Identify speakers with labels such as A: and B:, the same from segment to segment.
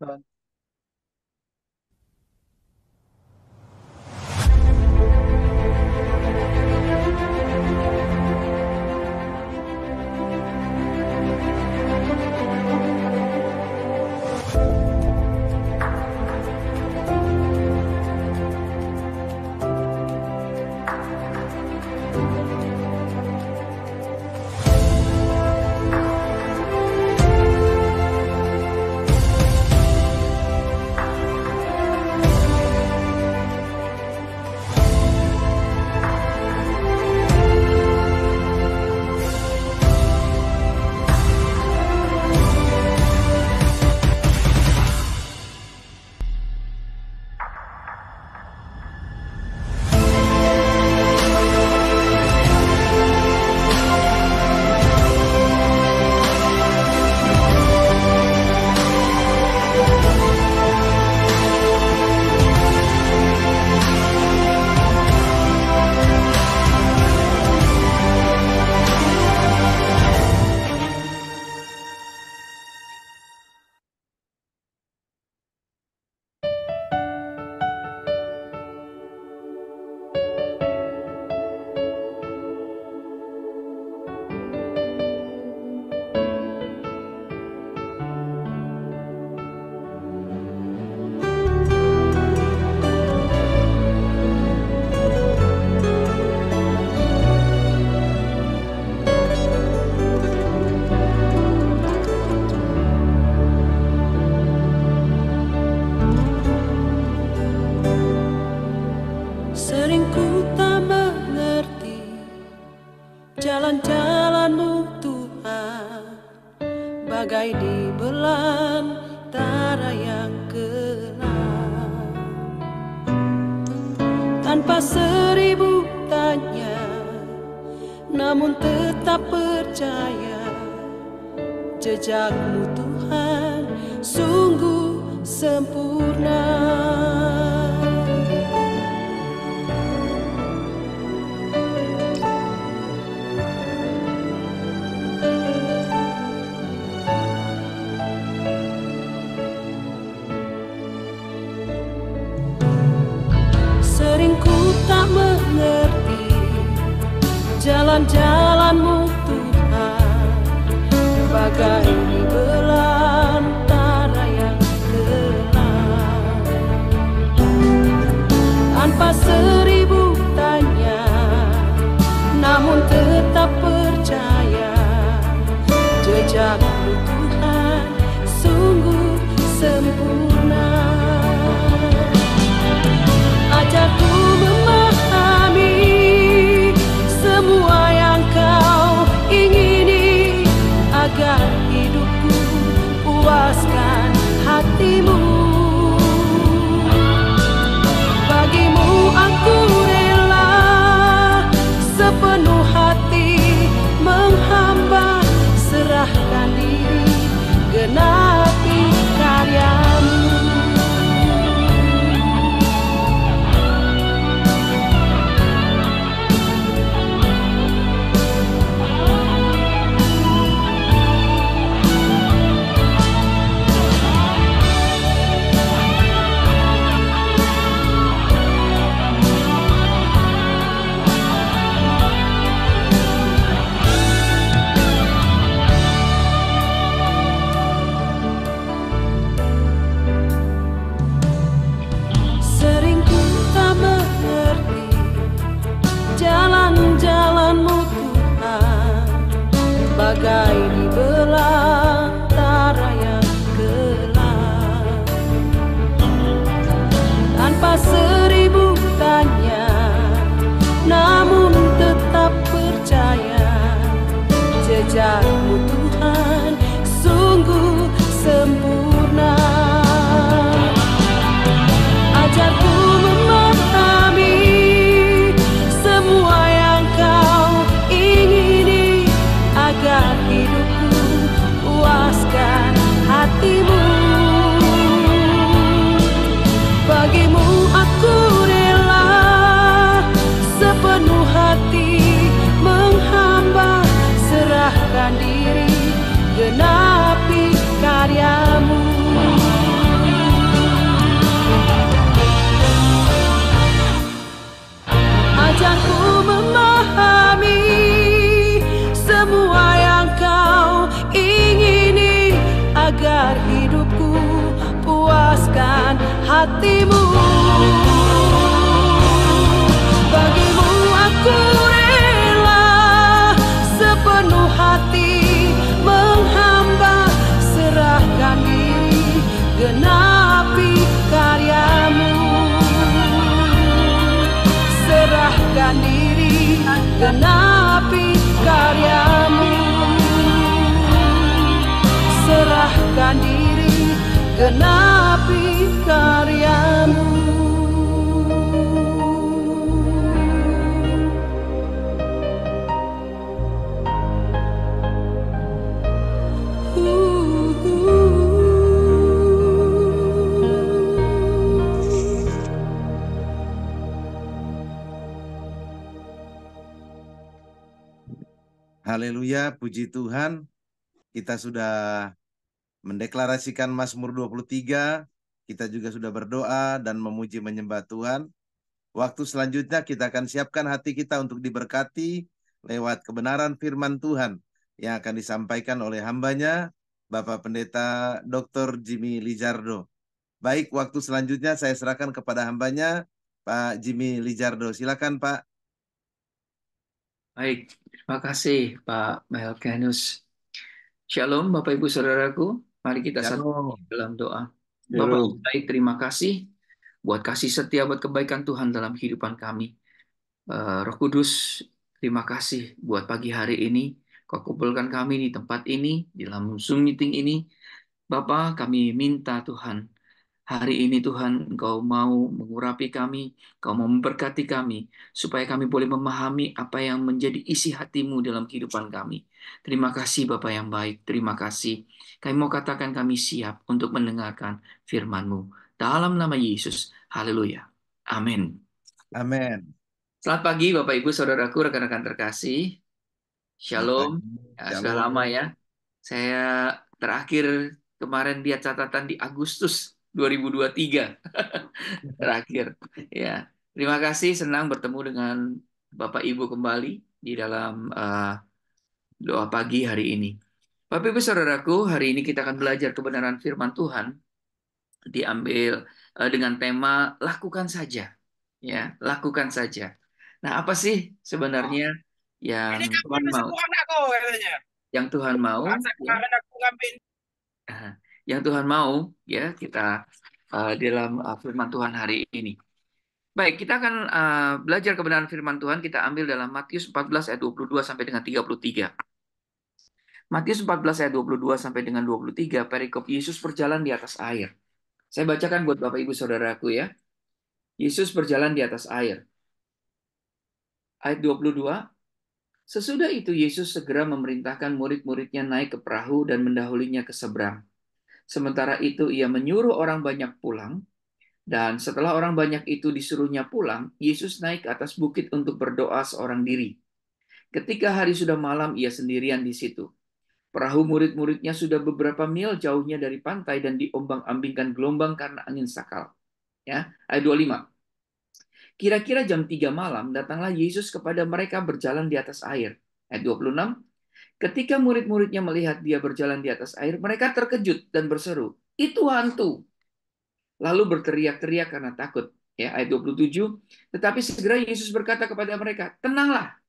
A: Tuhan.
B: Sering ku tak mengerti jalan-jalan-Mu Tuhan, bagai di belantara yang gelap. Tanpa seribu tanya, namun tetap percaya, jejak-Mu Tuhan sungguh sempurna. Sering ku tak mengerti jalan-jalan-Mu Tuhan, bagai di belantara yang gelap. Tanpa seribu tanya, namun tetap percaya, jejak-Mu Tuhan sungguh sempurna. Ajarku memahami semua yang Kau ingini, agar hidupku puaskan hati-Mu. Bagimu aku rela sepenuh hati menghamba, serahkan diri, genapi karya-Mu. Sering ku tak mengerti jalan-jalan-Mu Tuhan, bagai di belantara yang gelap. Tanpa seribu tanya, namun tetap percaya, jejak-Mu Tuhan sungguh sempurna. Ajarku memahami semua yang Kau ingini, agar hidup hidupku, puaskan hatimu. Bagimu aku rela sepenuh hati menghamba, serahkan diri, genapi karyamu. Serahkan diri, genapi karyamu. Serahkan diri, genapi karyamu.
A: Haleluya, puji Tuhan. Kita sudah mendeklarasikan Mazmur 23. Kita juga sudah berdoa dan memuji menyembah Tuhan. Waktu selanjutnya kita akan siapkan hati kita untuk diberkati lewat kebenaran firman Tuhan yang akan disampaikan oleh hambanya, Bapak Pendeta Dr. Jimmy Lizardo. Baik, waktu selanjutnya saya serahkan kepada hambanya, Pak Jimmy Lizardo. Silakan, Pak.
C: Baik, terima kasih Pak Melkianus. Shalom Bapak Ibu Saudaraku, mari kita satu dalam doa. Bapak baik, terima kasih buat kasih setia, buat kebaikan Tuhan dalam kehidupan kami. Roh Kudus, terima kasih buat pagi hari ini. Kau kumpulkan kami di tempat ini, di dalam Zoom meeting ini. Bapak, kami minta Tuhan, hari ini Tuhan, Engkau mau mengurapi kami, Engkau mau memberkati kami, supaya kami boleh memahami apa yang menjadi isi hati-Mu dalam kehidupan kami. Terima kasih Bapa yang baik, terima kasih. Kami mau katakan kami siap untuk mendengarkan firman-Mu. Dalam nama Yesus, haleluya. Amin.
A: Amin.
C: Selamat pagi Bapak Ibu Saudaraku, rekan-rekan terkasih. Shalom. Ya, sudah lama ya. Saya terakhir kemarin lihat catatan di Agustus 2023. Terakhir. Ya. Terima kasih, senang bertemu dengan Bapak Ibu kembali di dalam doa pagi hari ini. Bapak Ibu Saudaraku, hari ini kita akan belajar kebenaran firman Tuhan, diambil dengan tema lakukan saja. Ya, lakukan saja. Nah, apa sih sebenarnya yang Tuhan mau? Yang Tuhan mau, ya. Yang Tuhan mau, ya, kita dalam firman Tuhan hari ini. Baik, kita akan belajar kebenaran firman Tuhan. Kita ambil dalam Matius 14 ayat 22 sampai dengan 33. Matius 14 ayat 22 sampai dengan 23, perikop Yesus berjalan di atas air. Saya bacakan buat Bapak Ibu Saudaraku ya. Yesus berjalan di atas air. Ayat 22. Sesudah itu Yesus segera memerintahkan murid-muridnya naik ke perahu dan mendahulinya ke seberang. Sementara itu ia menyuruh orang banyak pulang, dan setelah orang banyak itu disuruhnya pulang, Yesus naik ke atas bukit untuk berdoa seorang diri. Ketika hari sudah malam, ia sendirian di situ. Perahu murid-muridnya sudah beberapa mil jauhnya dari pantai dan diombang-ambingkan gelombang karena angin sakal. Ya, ayat 25. Kira-kira jam 3 malam, datanglah Yesus kepada mereka berjalan di atas air. Ayat 26. Ketika murid-muridnya melihat dia berjalan di atas air, mereka terkejut dan berseru, "Itu hantu!" Lalu berteriak-teriak karena takut. Ya, ayat 27. Tetapi segera Yesus berkata kepada mereka, "Tenanglah,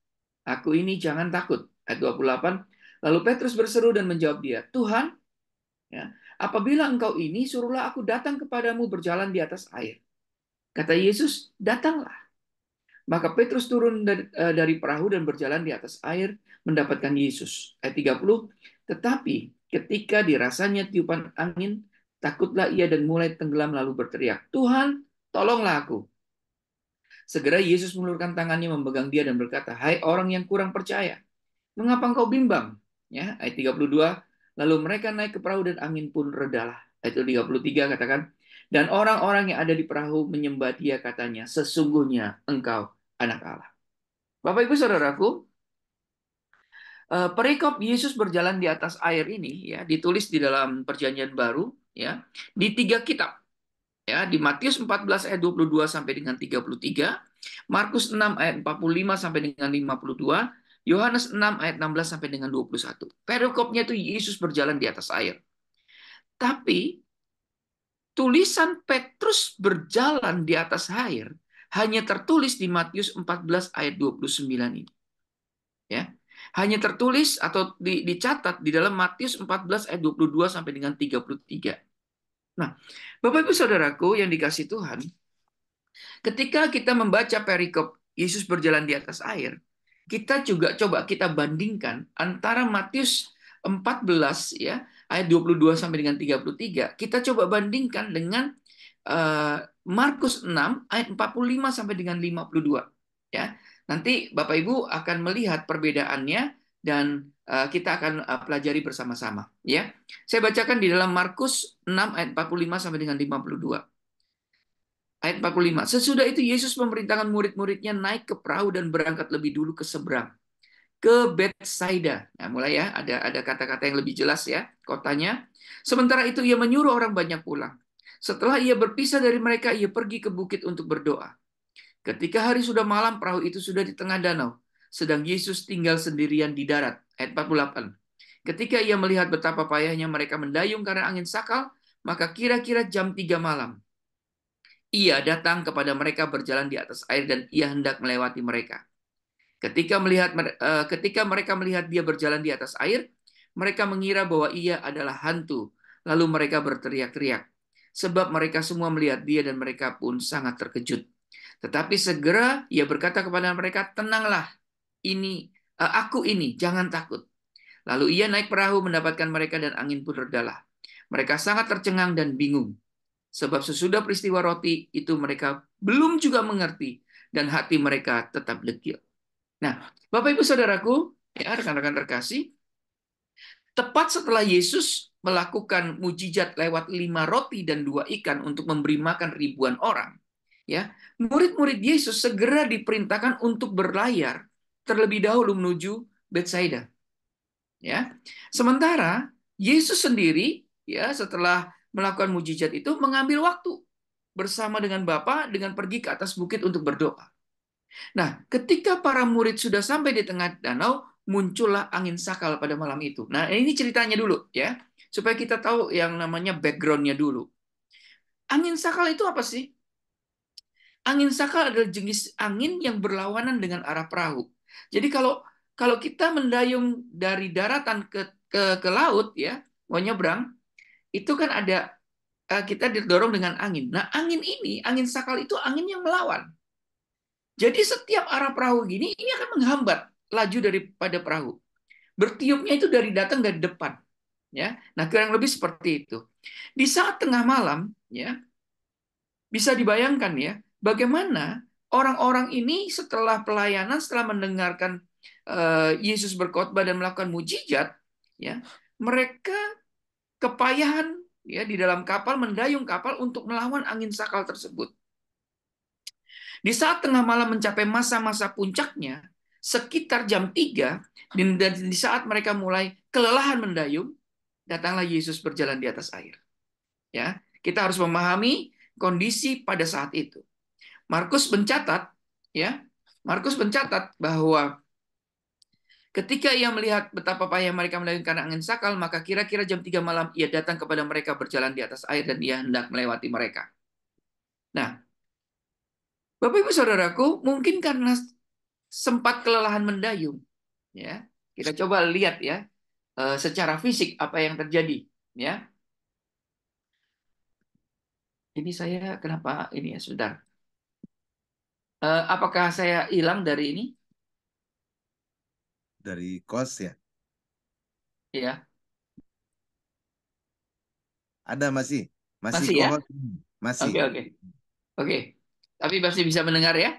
C: aku ini, jangan takut." Ayat 28. Lalu Petrus berseru dan menjawab dia, "Tuhan, ya, apabila engkau ini, suruhlah aku datang kepadamu berjalan di atas air." Kata Yesus, "Datanglah." Maka Petrus turun dari perahu dan berjalan di atas air mendapatkan Yesus. Ayat 30. Tetapi ketika dirasanya tiupan angin, takutlah ia dan mulai tenggelam lalu berteriak, "Tuhan, tolonglah aku." Segera Yesus mengulurkan tangannya memegang dia dan berkata, "Hai orang yang kurang percaya, mengapa engkau bimbang?" Ya, ayat 32. Lalu mereka naik ke perahu dan angin pun redalah. Ayat 33 katakan, dan orang-orang yang ada di perahu menyembah dia, katanya, "Sesungguhnya engkau anak Allah." Bapak Ibu Saudaraku, perikop Yesus berjalan di atas air ini ya ditulis di dalam Perjanjian Baru ya di 3 kitab. Ya, di Matius 14 ayat 22 sampai dengan 33, Markus 6 ayat 45 sampai dengan 52, Yohanes 6 ayat 16 sampai dengan 21. Perikopnya itu Yesus berjalan di atas air. Tapi tulisan Petrus berjalan di atas air hanya tertulis di Matius 14 ayat 29 ini. Ya. Hanya tertulis atau dicatat di dalam Matius 14 ayat 22 sampai dengan 33. Nah, Bapak Ibu Saudaraku yang dikasih Tuhan, ketika kita membaca perikop Yesus berjalan di atas air, kita juga coba kita bandingkan antara Matius 14 ya, ayat 22 sampai dengan 33. Kita coba bandingkan dengan Markus 6 ayat 45 sampai dengan 52 ya. Nanti Bapak Ibu akan melihat perbedaannya dan kita akan pelajari bersama-sama ya. Saya bacakan di dalam Markus 6 ayat 45 sampai dengan 52. Ayat 45. Sesudah itu Yesus memerintahkan murid-muridnya naik ke perahu dan berangkat lebih dulu ke seberang, ke Betsaida. Nah, mulai ya, ada kata-kata yang lebih jelas ya, kotanya. Sementara itu ia menyuruh orang banyak pulang. Setelah ia berpisah dari mereka, ia pergi ke bukit untuk berdoa. Ketika hari sudah malam, perahu itu sudah di tengah danau, sedang Yesus tinggal sendirian di darat. Ayat 48. Ketika ia melihat betapa payahnya mereka mendayung karena angin sakal, maka kira-kira jam 3 malam, ia datang kepada mereka berjalan di atas air dan ia hendak melewati mereka. Ketika mereka melihat dia berjalan di atas air, mereka mengira bahwa ia adalah hantu. Lalu mereka berteriak-teriak, sebab mereka semua melihat dia dan mereka pun sangat terkejut. Tetapi segera ia berkata kepada mereka, tenanglah, aku ini, jangan takut. Lalu ia naik perahu mendapatkan mereka dan angin pun redalah. Mereka sangat tercengang dan bingung. Sebab sesudah peristiwa roti itu mereka belum juga mengerti dan hati mereka tetap dekil. Nah, Bapak Ibu Saudaraku, ya rekan-rekan terkasih, tepat setelah Yesus melakukan mujizat lewat 5 roti dan 2 ikan untuk memberi makan ribuan orang, ya, murid-murid Yesus segera diperintahkan untuk berlayar terlebih dahulu menuju Betsaida. Ya. Sementara Yesus sendiri ya setelah melakukan mujizat itu mengambil waktu bersama dengan Bapa dengan pergi ke atas bukit untuk berdoa. Nah, ketika para murid sudah sampai di tengah danau, muncullah angin sakal pada malam itu. Nah, ini ceritanya dulu ya, supaya kita tahu yang namanya background-nya dulu. Angin sakal itu apa sih? Angin sakal adalah jenis angin yang berlawanan dengan arah perahu. Jadi kalau kita mendayung dari daratan ke laut ya, mau nyebrang, itu kan ada kita didorong dengan angin. Nah, angin sakal itu angin yang melawan. Jadi setiap arah perahu gini, ini akan menghambat laju daripada perahu. Bertiupnya itu datang dari depan. Ya, nah kurang lebih seperti itu. Di saat tengah malam, ya bisa dibayangkan ya, bagaimana orang-orang ini setelah pelayanan, setelah mendengarkan Yesus berkhotbah dan melakukan mujizat, ya mereka kepayahan ya di dalam kapal, mendayung kapal untuk melawan angin sakal tersebut. Di saat tengah malam mencapai masa-masa puncaknya, sekitar jam 3, dan di saat mereka mulai kelelahan mendayung, datanglah Yesus berjalan di atas air. Ya, kita harus memahami kondisi pada saat itu. Markus mencatat, ya, Markus mencatat bahwa ketika ia melihat betapa payah mereka mendayung karena angin sakal, maka kira-kira jam 3 malam ia datang kepada mereka berjalan di atas air dan ia hendak melewati mereka. Nah, Bapak Ibu Saudaraku, mungkin karena sempat kelelahan mendayung, ya. Kita coba lihat ya secara fisik apa yang terjadi, ya. Ini saya kenapa ini ya, sebentar. Apakah saya hilang dari ini?
A: Dari kos ya.
C: Ya,
A: Ada masih
C: masih ya.
A: kohos masih
C: Oke, oke, oke. Tapi masih bisa mendengar ya?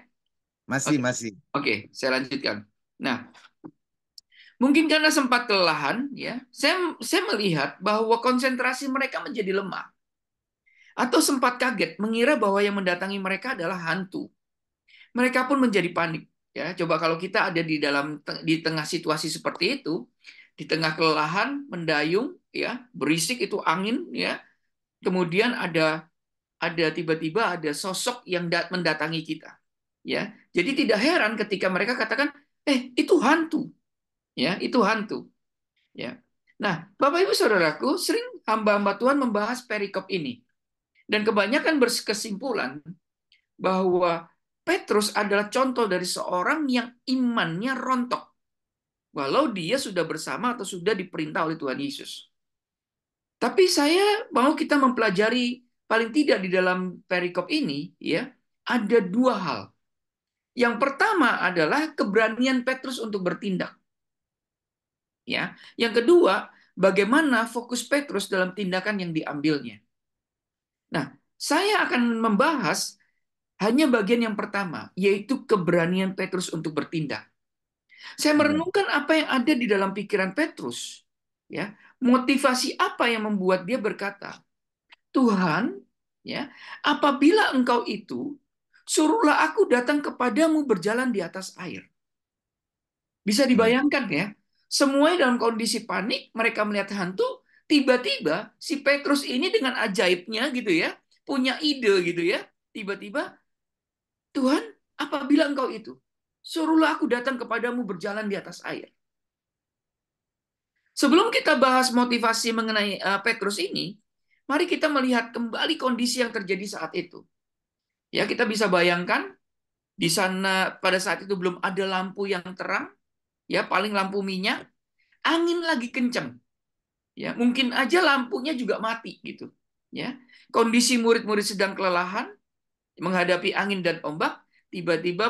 A: masih
C: Oke,
A: masih.
C: oke. Saya lanjutkan. Nah, mungkin karena sempat kelelahan, ya, saya melihat bahwa konsentrasi mereka menjadi lemah, atau sempat kaget mengira bahwa yang mendatangi mereka adalah hantu. Mereka pun menjadi panik. Ya, coba kalau kita ada di tengah situasi seperti itu, di tengah kelelahan, mendayung, ya, berisik itu angin, ya, kemudian ada tiba-tiba ada sosok yang mendatangi kita. Ya, jadi tidak heran ketika mereka katakan, itu hantu, ya, itu hantu. Ya. Nah, Bapak Ibu Saudaraku, sering hamba-hamba Tuhan membahas perikop ini. Dan kebanyakan berkesimpulan bahwa Petrus adalah contoh dari seorang yang imannya rontok. Walau dia sudah bersama atau sudah diperintah oleh Tuhan Yesus. Tapi saya mau kita mempelajari paling tidak di dalam perikop ini, ya, ada dua hal. Yang pertama adalah keberanian Petrus untuk bertindak. Ya, yang kedua, bagaimana fokus Petrus dalam tindakan yang diambilnya. Nah, saya akan membahas hanya bagian yang pertama, yaitu keberanian Petrus untuk bertindak. Saya
A: Amin.
C: merenungkan apa yang ada di dalam pikiran Petrus. Ya, motivasi apa yang membuat dia berkata, Tuhan, ya, apabila Engkau itu, suruhlah aku datang kepadamu berjalan di atas air. Bisa
A: Amin.
C: dibayangkan ya, semuanya dalam kondisi panik, mereka melihat hantu, tiba-tiba si Petrus ini dengan ajaibnya gitu ya, punya ide gitu ya, tiba-tiba, Tuhan, apabila Engkau itu, suruhlah aku datang kepadamu berjalan di atas air. Sebelum kita bahas motivasi mengenai Petrus ini, mari kita melihat kembali kondisi yang terjadi saat itu. Ya, kita bisa bayangkan di sana pada saat itu belum ada lampu yang terang, ya paling lampu minyak, angin lagi kencang. Ya, mungkin aja lampunya juga mati gitu. Ya. Kondisi murid-murid sedang kelelahan menghadapi angin dan ombak, tiba-tiba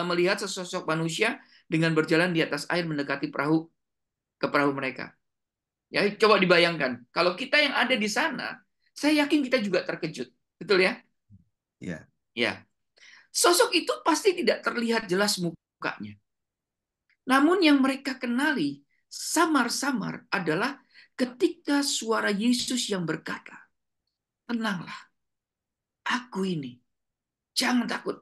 C: melihat sesosok manusia dengan berjalan di atas air mendekati ke perahu mereka. Ya, coba dibayangkan, kalau kita yang ada di sana, saya yakin kita juga terkejut. Betul ya?
A: Ya.
C: Ya. Sosok itu pasti tidak terlihat jelas mukanya. Namun yang mereka kenali samar-samar adalah ketika suara Yesus yang berkata, tenanglah, aku ini, jangan takut.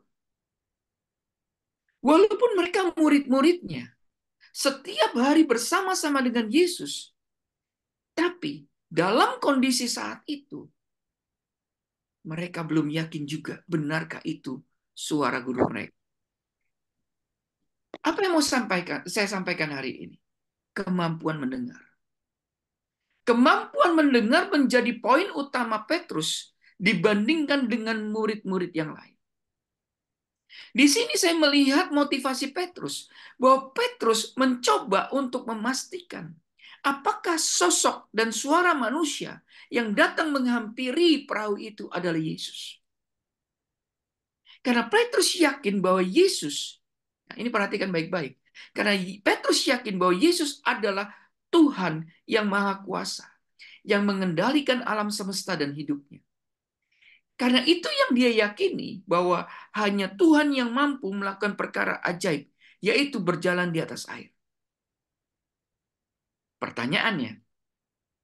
C: Walaupun mereka murid-muridnya, setiap hari bersama-sama dengan Yesus, tapi dalam kondisi saat itu, mereka belum yakin juga benarkah itu suara guru mereka. Apa yang mau saya sampaikan hari ini? Kemampuan mendengar. Kemampuan mendengar menjadi poin utama Petrus dibandingkan dengan murid-murid yang lain. Di sini saya melihat motivasi Petrus, bahwa Petrus mencoba untuk memastikan apakah sosok dan suara manusia yang datang menghampiri perahu itu adalah Yesus. Karena Petrus yakin bahwa Yesus, nah ini perhatikan baik-baik, karena Petrus yakin bahwa Yesus adalah Tuhan yang Maha Kuasa, yang mengendalikan alam semesta dan hidupnya. Karena itu yang dia yakini, bahwa hanya Tuhan yang mampu melakukan perkara ajaib, yaitu berjalan di atas air. Pertanyaannya,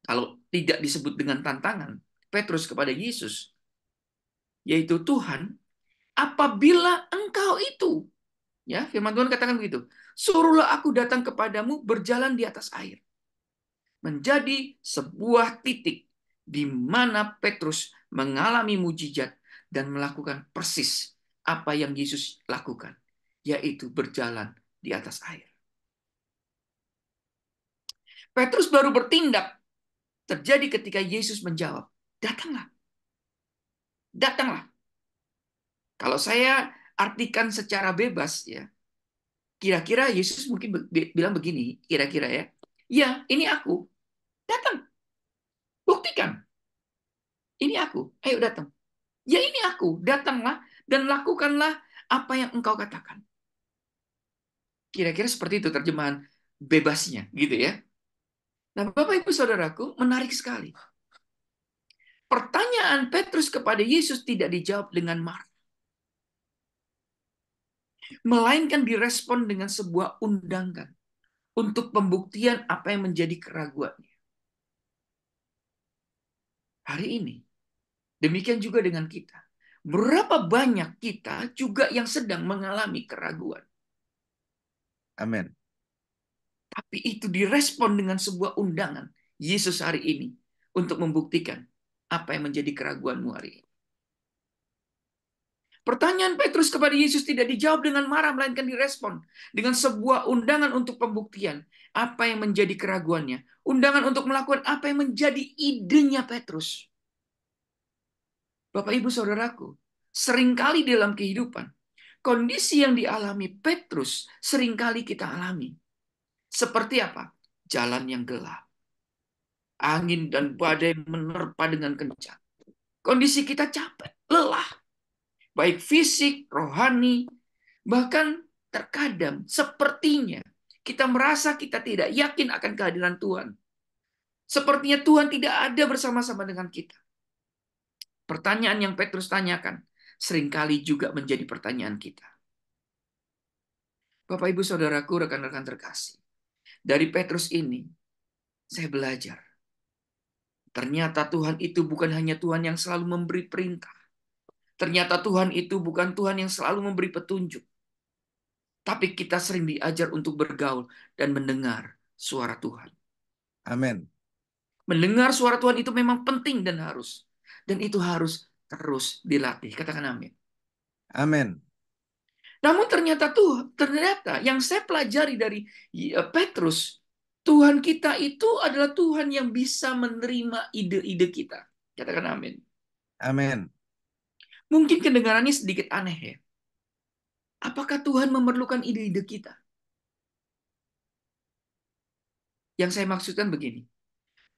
C: kalau tidak disebut dengan tantangan, Petrus kepada Yesus, yaitu Tuhan, apabila engkau itu, ya firman Tuhan katakan begitu, suruhlah aku datang kepadamu berjalan di atas air. Menjadi sebuah titik di mana Petrus mengalami mujizat dan melakukan persis apa yang Yesus lakukan, yaitu berjalan di atas air. Petrus baru bertindak terjadi ketika Yesus menjawab, datanglah, datanglah. Kalau saya artikan secara bebas, ya, kira-kira Yesus mungkin bilang begini, kira-kira ya, ya ini aku, datang, buktikan, ini aku, ayo datang. Ya ini aku, datanglah dan lakukanlah apa yang engkau katakan. Kira-kira seperti itu terjemahan bebasnya, gitu ya. Nah, Bapak Ibu Saudaraku, menarik sekali. Pertanyaan Petrus kepada Yesus tidak dijawab dengan marah, melainkan direspon dengan sebuah undangan untuk pembuktian apa yang menjadi keraguannya. Hari ini, demikian juga dengan kita. Berapa banyak kita juga yang sedang mengalami keraguan.
A: Amin.
C: Tapi itu direspon dengan sebuah undangan Yesus hari ini untuk membuktikan apa yang menjadi keraguanmu hari ini. Pertanyaan Petrus kepada Yesus tidak dijawab dengan marah, melainkan direspon dengan sebuah undangan untuk pembuktian. Apa yang menjadi keraguannya? Undangan untuk melakukan apa yang menjadi idenya Petrus. Bapak, Ibu, Saudaraku, seringkali dalam kehidupan, kondisi yang dialami Petrus seringkali kita alami. Seperti apa? Jalan yang gelap. Angin dan badai menerpa dengan kencang. Kondisi kita capek, lelah. Baik fisik, rohani, bahkan terkadang sepertinya kita merasa kita tidak yakin akan kehadiran Tuhan. Sepertinya Tuhan tidak ada bersama-sama dengan kita. Pertanyaan yang Petrus tanyakan seringkali juga menjadi pertanyaan kita. Bapak, Ibu, Saudaraku, rekan-rekan terkasih. Dari Petrus ini, saya belajar. Ternyata Tuhan itu bukan hanya Tuhan yang selalu memberi perintah. Ternyata Tuhan itu bukan Tuhan yang selalu memberi petunjuk. Tapi kita sering diajar untuk bergaul dan mendengar suara Tuhan.
A: Amin.
C: Mendengar suara Tuhan itu memang penting dan harus. Dan itu harus terus dilatih. Katakan amin.
A: Amin.
C: Namun ternyata yang saya pelajari dari Petrus, Tuhan kita itu adalah Tuhan yang bisa menerima ide-ide kita. Katakan amin.
A: Amin.
C: Mungkin kedengarannya sedikit aneh ya. Apakah Tuhan memerlukan ide-ide kita? Yang saya maksudkan begini.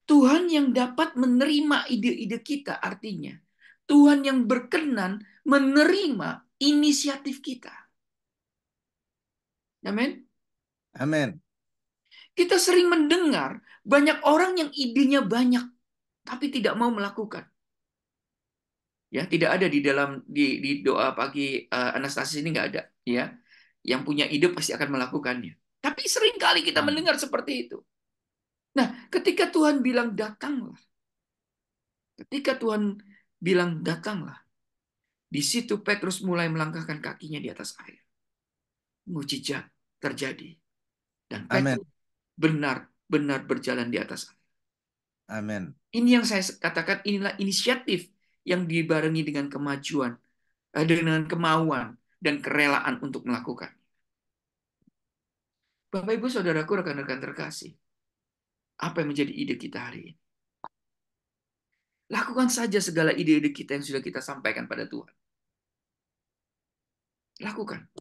C: Tuhan yang dapat menerima ide-ide kita artinya Tuhan yang berkenan menerima inisiatif kita. Amin.
A: Amin.
C: Kita sering mendengar banyak orang yang idenya banyak tapi tidak mau melakukan. Ya, tidak ada di dalam di doa pagi Anastasis ini nggak ada, ya. Yang punya ide pasti akan melakukannya. Tapi sering kali kita mendengar seperti itu. Nah, ketika Tuhan bilang datanglah. Ketika Tuhan bilang datanglah. Di situ Petrus mulai melangkahkan kakinya di atas air. Mujizat terjadi. Dan
A: Amin.
C: Petrus benar-benar berjalan di atas air.
A: Amin.
C: Ini yang saya katakan, inilah inisiatif yang dibarengi dengan kemajuan, dengan kemauan dan kerelaan untuk melakukan. Bapak, Ibu, Saudaraku, rekan-rekan terkasih, apa yang menjadi ide kita hari ini? Lakukan saja segala ide-ide kita yang sudah kita sampaikan pada Tuhan. Lakukan.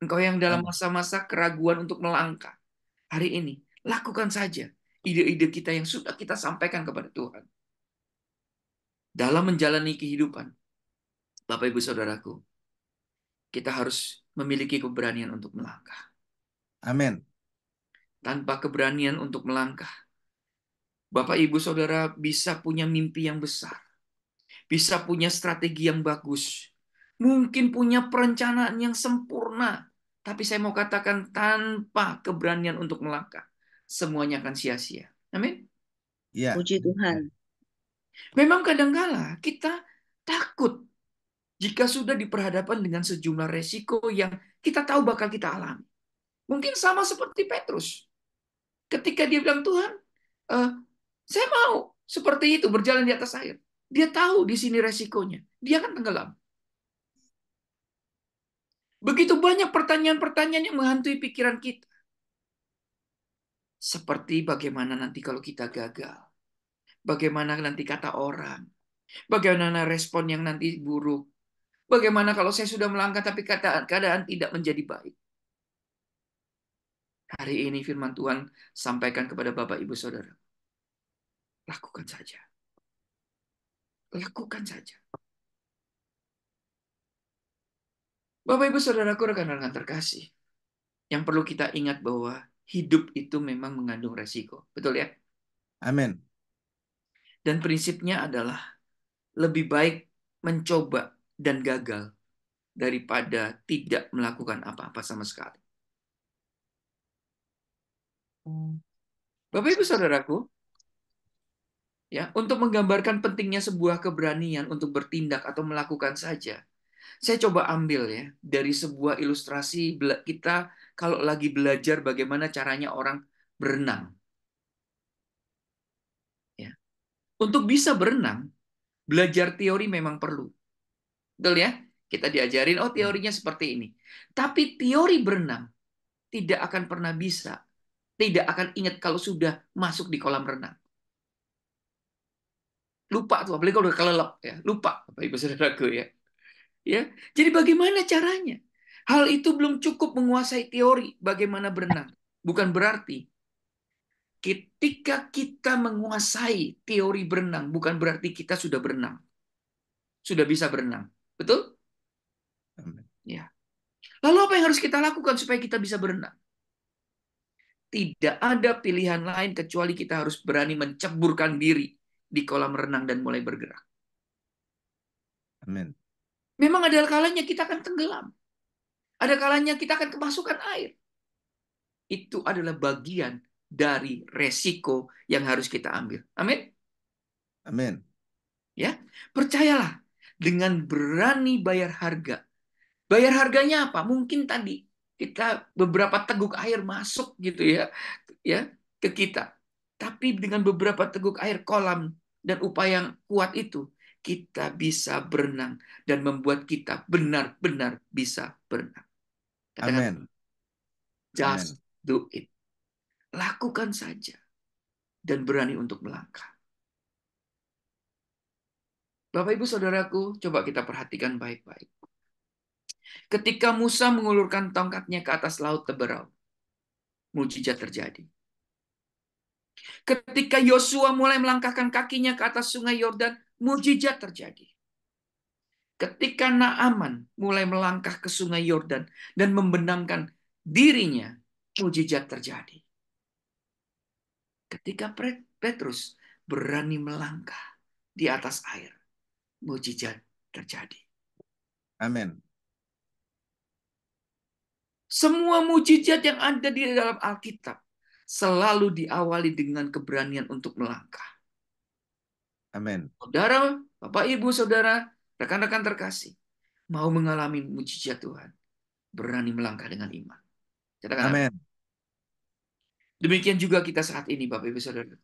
C: Engkau yang dalam masa-masa keraguan untuk melangkah hari ini, lakukan saja ide-ide kita yang sudah kita sampaikan kepada Tuhan. Dalam menjalani kehidupan, Bapak, Ibu, Saudaraku, kita harus memiliki keberanian untuk melangkah.
A: Amin.
C: Tanpa keberanian untuk melangkah, Bapak, Ibu, Saudara bisa punya mimpi yang besar, bisa punya strategi yang bagus, mungkin punya perencanaan yang sempurna, tapi saya mau katakan tanpa keberanian untuk melangkah, semuanya akan sia-sia. Amin.
A: Ya.
D: Puji Tuhan.
C: Memang kadang-kala kita takut jika sudah diperhadapkan dengan sejumlah resiko yang kita tahu bakal kita alami. Mungkin sama seperti Petrus. Ketika dia bilang, Tuhan, saya mau seperti itu berjalan di atas air. Dia tahu di sini resikonya. Dia akan tenggelam. Begitu banyak pertanyaan-pertanyaan yang menghantui pikiran kita. Seperti bagaimana nanti kalau kita gagal. Bagaimana nanti kata orang. Bagaimana respon yang nanti buruk. Bagaimana kalau saya sudah melangkah tapi keadaan tidak menjadi baik. Hari ini firman Tuhan sampaikan kepada Bapak, Ibu, Saudara. Lakukan saja. Lakukan saja. Bapak, Ibu, Saudaraku, rekan-rekan terkasih. Yang perlu kita ingat bahwa hidup itu memang mengandung resiko. Betul ya?
A: Amin.
C: Dan prinsipnya adalah lebih baik mencoba dan gagal daripada tidak melakukan apa-apa sama sekali. Bapak, Ibu, Saudaraku, ya, untuk menggambarkan pentingnya sebuah keberanian untuk bertindak atau melakukan saja, saya coba ambil ya dari sebuah ilustrasi kita kalau lagi belajar bagaimana caranya orang berenang. Ya. Untuk bisa berenang, belajar teori memang perlu. Betul ya? Kita diajarin, oh teorinya seperti ini. Tapi teori berenang tidak akan pernah bisa, tidak akan ingat kalau sudah masuk di kolam renang. Lupa tuh, apalagi kalau udah kelelep ya. Lupa, Bapak Ibu Saudaraku ya. Ya. Jadi bagaimana caranya? Hal itu belum cukup menguasai teori bagaimana berenang. Bukan berarti ketika kita menguasai teori berenang, bukan berarti kita sudah berenang. Sudah bisa berenang. Betul?
A: Amin.
C: Ya. Lalu apa yang harus kita lakukan supaya kita bisa berenang? Tidak ada pilihan lain kecuali kita harus berani menceburkan diri di kolam renang dan mulai bergerak.
A: Amin.
C: Memang ada kalanya kita akan tenggelam. Ada kalanya kita akan kemasukan air. Itu adalah bagian dari resiko yang harus kita ambil. Amin.
A: Amin.
C: Ya, percayalah, dengan berani bayar harga. Bayar harganya apa? Mungkin tadi kita beberapa teguk air masuk gitu ya ke kita. Tapi dengan beberapa teguk air kolam dan upaya yang kuat itu, kita bisa berenang dan membuat kita benar-benar bisa berenang. Katakan,
A: Amin. Amin.
C: just do it. Lakukan saja dan berani untuk melangkah. Bapak Ibu Saudaraku, coba kita perhatikan baik-baik. Ketika Musa mengulurkan tongkatnya ke atas laut Teberau, mujizat terjadi. Ketika Yosua mulai melangkahkan kakinya ke atas sungai Yordan, mujizat terjadi. Ketika Naaman mulai melangkah ke sungai Yordan dan membenamkan dirinya, mujizat terjadi. Ketika Petrus berani melangkah di atas air, mujizat terjadi.
A: Amin.
C: Semua mujizat yang ada di dalam Alkitab selalu diawali dengan keberanian untuk melangkah.
A: Amin.
C: Saudara, Bapak, Ibu, Saudara, rekan-rekan terkasih, mau mengalami mujizat Tuhan, berani melangkah dengan iman. Katakan amin.
A: Amin.
C: Demikian juga kita saat ini, Bapak, Ibu, Saudara.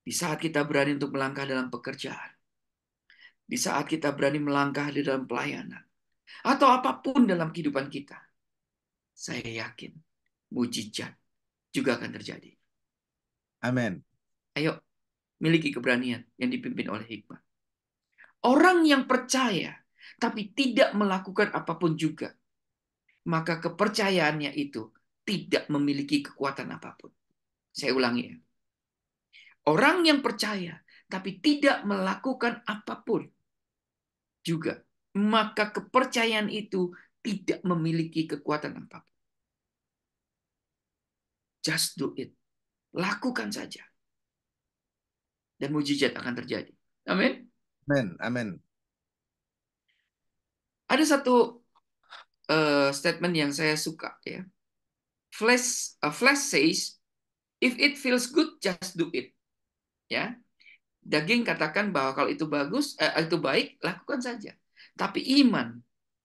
C: Di saat kita berani untuk melangkah dalam pekerjaan, di saat kita berani melangkah di dalam pelayanan, atau apapun dalam kehidupan kita, saya yakin mujizat juga akan terjadi.
A: Amin.
C: Ayo, miliki keberanian yang dipimpin oleh hikmat. Orang yang percaya tapi tidak melakukan apapun juga, maka kepercayaannya itu tidak memiliki kekuatan apapun. Saya ulangi ya. Orang yang percaya tapi tidak melakukan apapun juga, maka kepercayaan itu tidak memiliki kekuatan apapun. Just do it. Lakukan saja. Dan mujizat akan terjadi. Amin.
A: Amin. Amin.
C: Ada satu statement yang saya suka ya. Flesh says, if it feels good, just do it. Ya, daging katakan bahwa kalau itu bagus, itu baik, lakukan saja. Tapi iman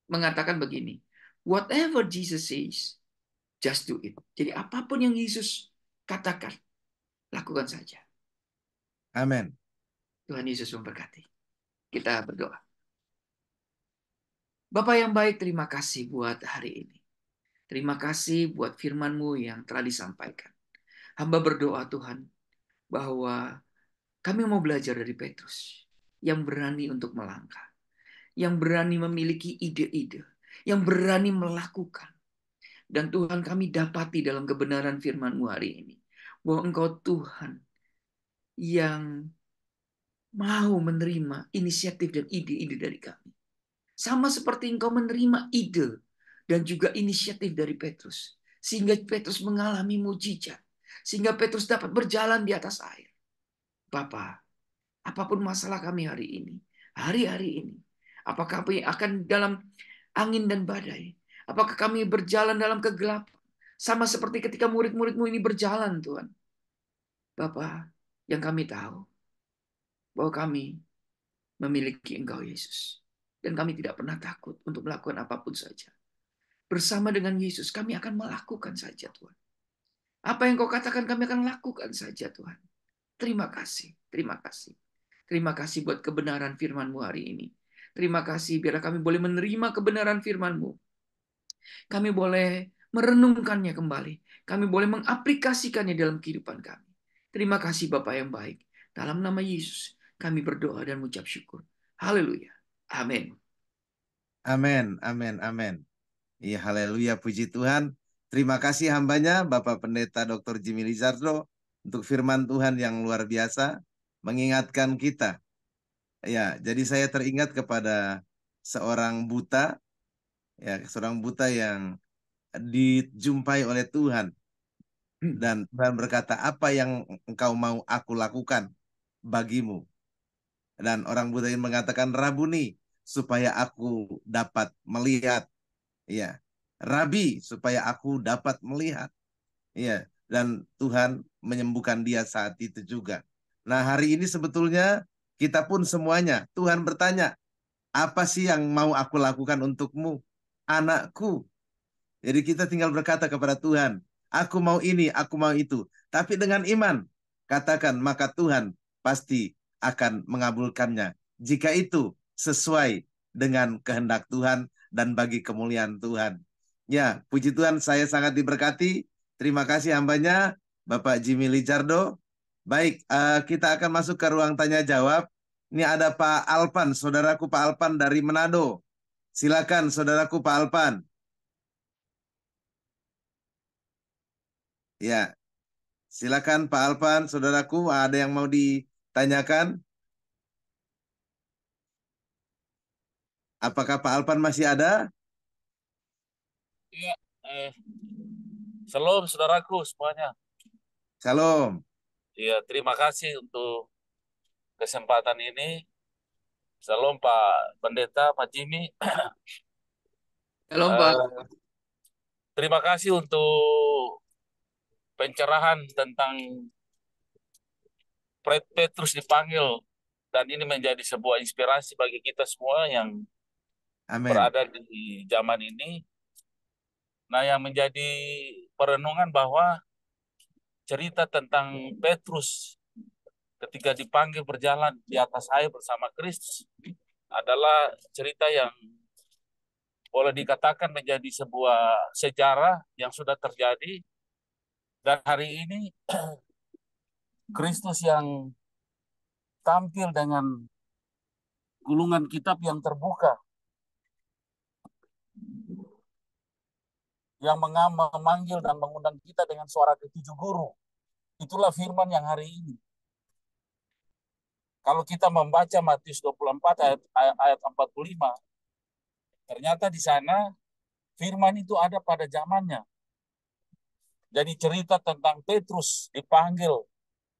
C: mengatakan begini, whatever Jesus says, just do it. Jadi apapun yang Yesus katakan, lakukan saja.
A: Amin.
C: Tuhan Yesus memberkati. Kita berdoa. Bapak yang baik, terima kasih buat hari ini. Terima kasih buat firman-Mu yang telah disampaikan. Hamba berdoa Tuhan, bahwa kami mau belajar dari Petrus yang berani untuk melangkah, yang berani memiliki ide-ide, yang berani melakukan. Dan Tuhan, kami dapati dalam kebenaran firman-Mu hari ini, bahwa Engkau Tuhan yang mau menerima inisiatif dan ide-ide dari kami. Sama seperti Engkau menerima ide dan juga inisiatif dari Petrus. Sehingga Petrus mengalami mujizat. Sehingga Petrus dapat berjalan di atas air. Bapa, apapun masalah kami hari-hari ini, apakah kami akan dalam angin dan badai, apakah kami berjalan dalam kegelapan, sama seperti ketika murid-murid-Mu ini berjalan, Tuhan. Bapa, yang kami tahu, bahwa kami memiliki Engkau, Yesus. Dan kami tidak pernah takut untuk melakukan apapun saja. Bersama dengan Yesus, kami akan melakukan saja, Tuhan. Apa yang Kau katakan, kami akan lakukan saja, Tuhan. Terima kasih, terima kasih. Terima kasih buat kebenaran firman-Mu hari ini. Terima kasih biarlah kami boleh menerima kebenaran firman-Mu. Kami boleh merenungkannya kembali. Kami boleh mengaplikasikannya dalam kehidupan kami. Terima kasih Bapak yang baik. Dalam nama Yesus, kami berdoa dan mengucap syukur. Haleluya. Amin.
A: Amin, amin, amin. Iya, haleluya, puji Tuhan. Terima kasih hambanya, Bapak Pendeta Dr. Jimmy Lizardo, untuk firman Tuhan yang luar biasa, mengingatkan kita. Ya, jadi saya teringat kepada seorang buta, ya, seorang buta yang dijumpai oleh Tuhan. Dan Tuhan berkata, apa yang engkau mau aku lakukan bagimu? Dan orang buta ini mengatakan, Rabuni, supaya aku dapat melihat. Ya, Rabi, supaya aku dapat melihat. Ya, dan Tuhan menyembuhkan dia saat itu juga. Nah, hari ini sebetulnya kita pun semuanya, Tuhan bertanya, apa sih yang mau aku lakukan untukmu, anakku? Jadi kita tinggal berkata kepada Tuhan, aku mau ini, aku mau itu. Tapi dengan iman, katakan, maka Tuhan pasti akan mengabulkannya. Jika itu sesuai dengan kehendak Tuhan dan bagi kemuliaan Tuhan. Ya, puji Tuhan, saya sangat diberkati. Terima kasih hambanya, Bapak Jimmy Lijardo. Baik, kita akan masuk ke ruang tanya jawab. Ini ada Pak Alpan, saudaraku Pak Alpan dari Manado. Silakan saudaraku Pak Alpan. Ya, silakan Pak Alpan, saudaraku, ada yang mau ditanyakan? Apakah Pak Alpan masih ada?
D: Iya, shalom saudaraku semuanya.
A: Shalom.
D: Iya, terima kasih untuk kesempatan ini. Shalom Pak Pendeta, Pak Jimmy.
C: Shalom Pak.
D: Terima kasih untuk pencerahan tentang Petrus dipanggil, dan ini menjadi sebuah inspirasi bagi kita semua yang
A: Amin.
D: berada di zaman ini. Nah, yang menjadi perenungan bahwa cerita tentang Petrus ketika dipanggil berjalan di atas air bersama Kristus adalah cerita yang boleh dikatakan menjadi sebuah sejarah yang sudah terjadi, dan hari ini Kristus yang tampil dengan gulungan kitab yang terbuka, yang memanggil dan mengundang kita dengan suara ketujuh guru. Itulah firman yang hari ini. Kalau kita membaca Matius 24 ayat 45, ternyata di sana firman itu ada pada zamannya. Jadi cerita tentang Petrus dipanggil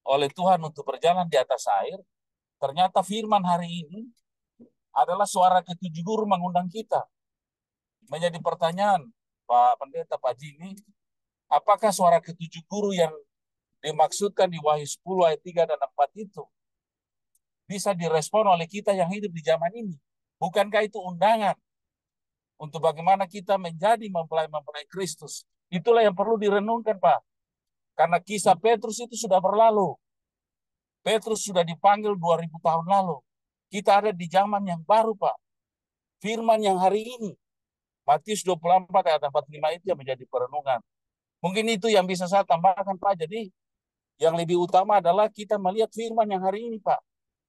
D: oleh Tuhan untuk berjalan di atas air, ternyata firman hari ini adalah suara ketujuh guru mengundang kita. Menjadi pertanyaan, Pak Pendeta, Pak Jimmy, apakah suara ketujuh guru yang dimaksudkan di Wahyu 10 ayat 3 dan 4 itu bisa direspon oleh kita yang hidup di zaman ini? Bukankah itu undangan untuk bagaimana kita menjadi mempelai Kristus? Itulah yang perlu direnungkan, Pak. Karena kisah Petrus itu sudah berlalu. Petrus sudah dipanggil 2000 tahun lalu. Kita ada di zaman yang baru, Pak. Firman yang hari ini, Matius 24 ayat 45 itu yang menjadi perenungan. Mungkin itu yang bisa saya tambahkan, Pak. Jadi yang lebih utama adalah kita melihat firman yang hari ini, Pak.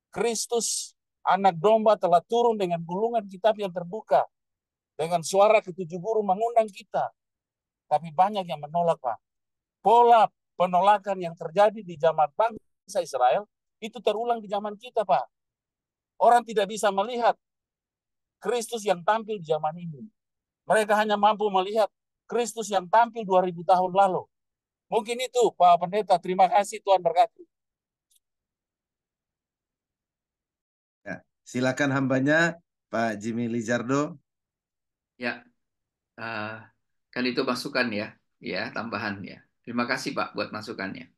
D: Kristus, anak domba, telah turun dengan gulungan kitab yang terbuka. Dengan suara ketujuh guru mengundang kita. Tapi banyak yang menolak, Pak. Pola penolakan yang terjadi di zaman bangsa Israel itu terulang di zaman kita, Pak. Orang tidak bisa melihat Kristus yang tampil di zaman ini. Mereka hanya mampu melihat Kristus yang tampil 2000 tahun lalu. Mungkin itu, Pak Pendeta. Terima kasih, Tuhan berkati.
A: Ya, silakan hambanya, Pak Jimmy Lijardo.
C: Ya, kan itu masukan ya tambahan ya. Terima kasih Pak buat masukannya.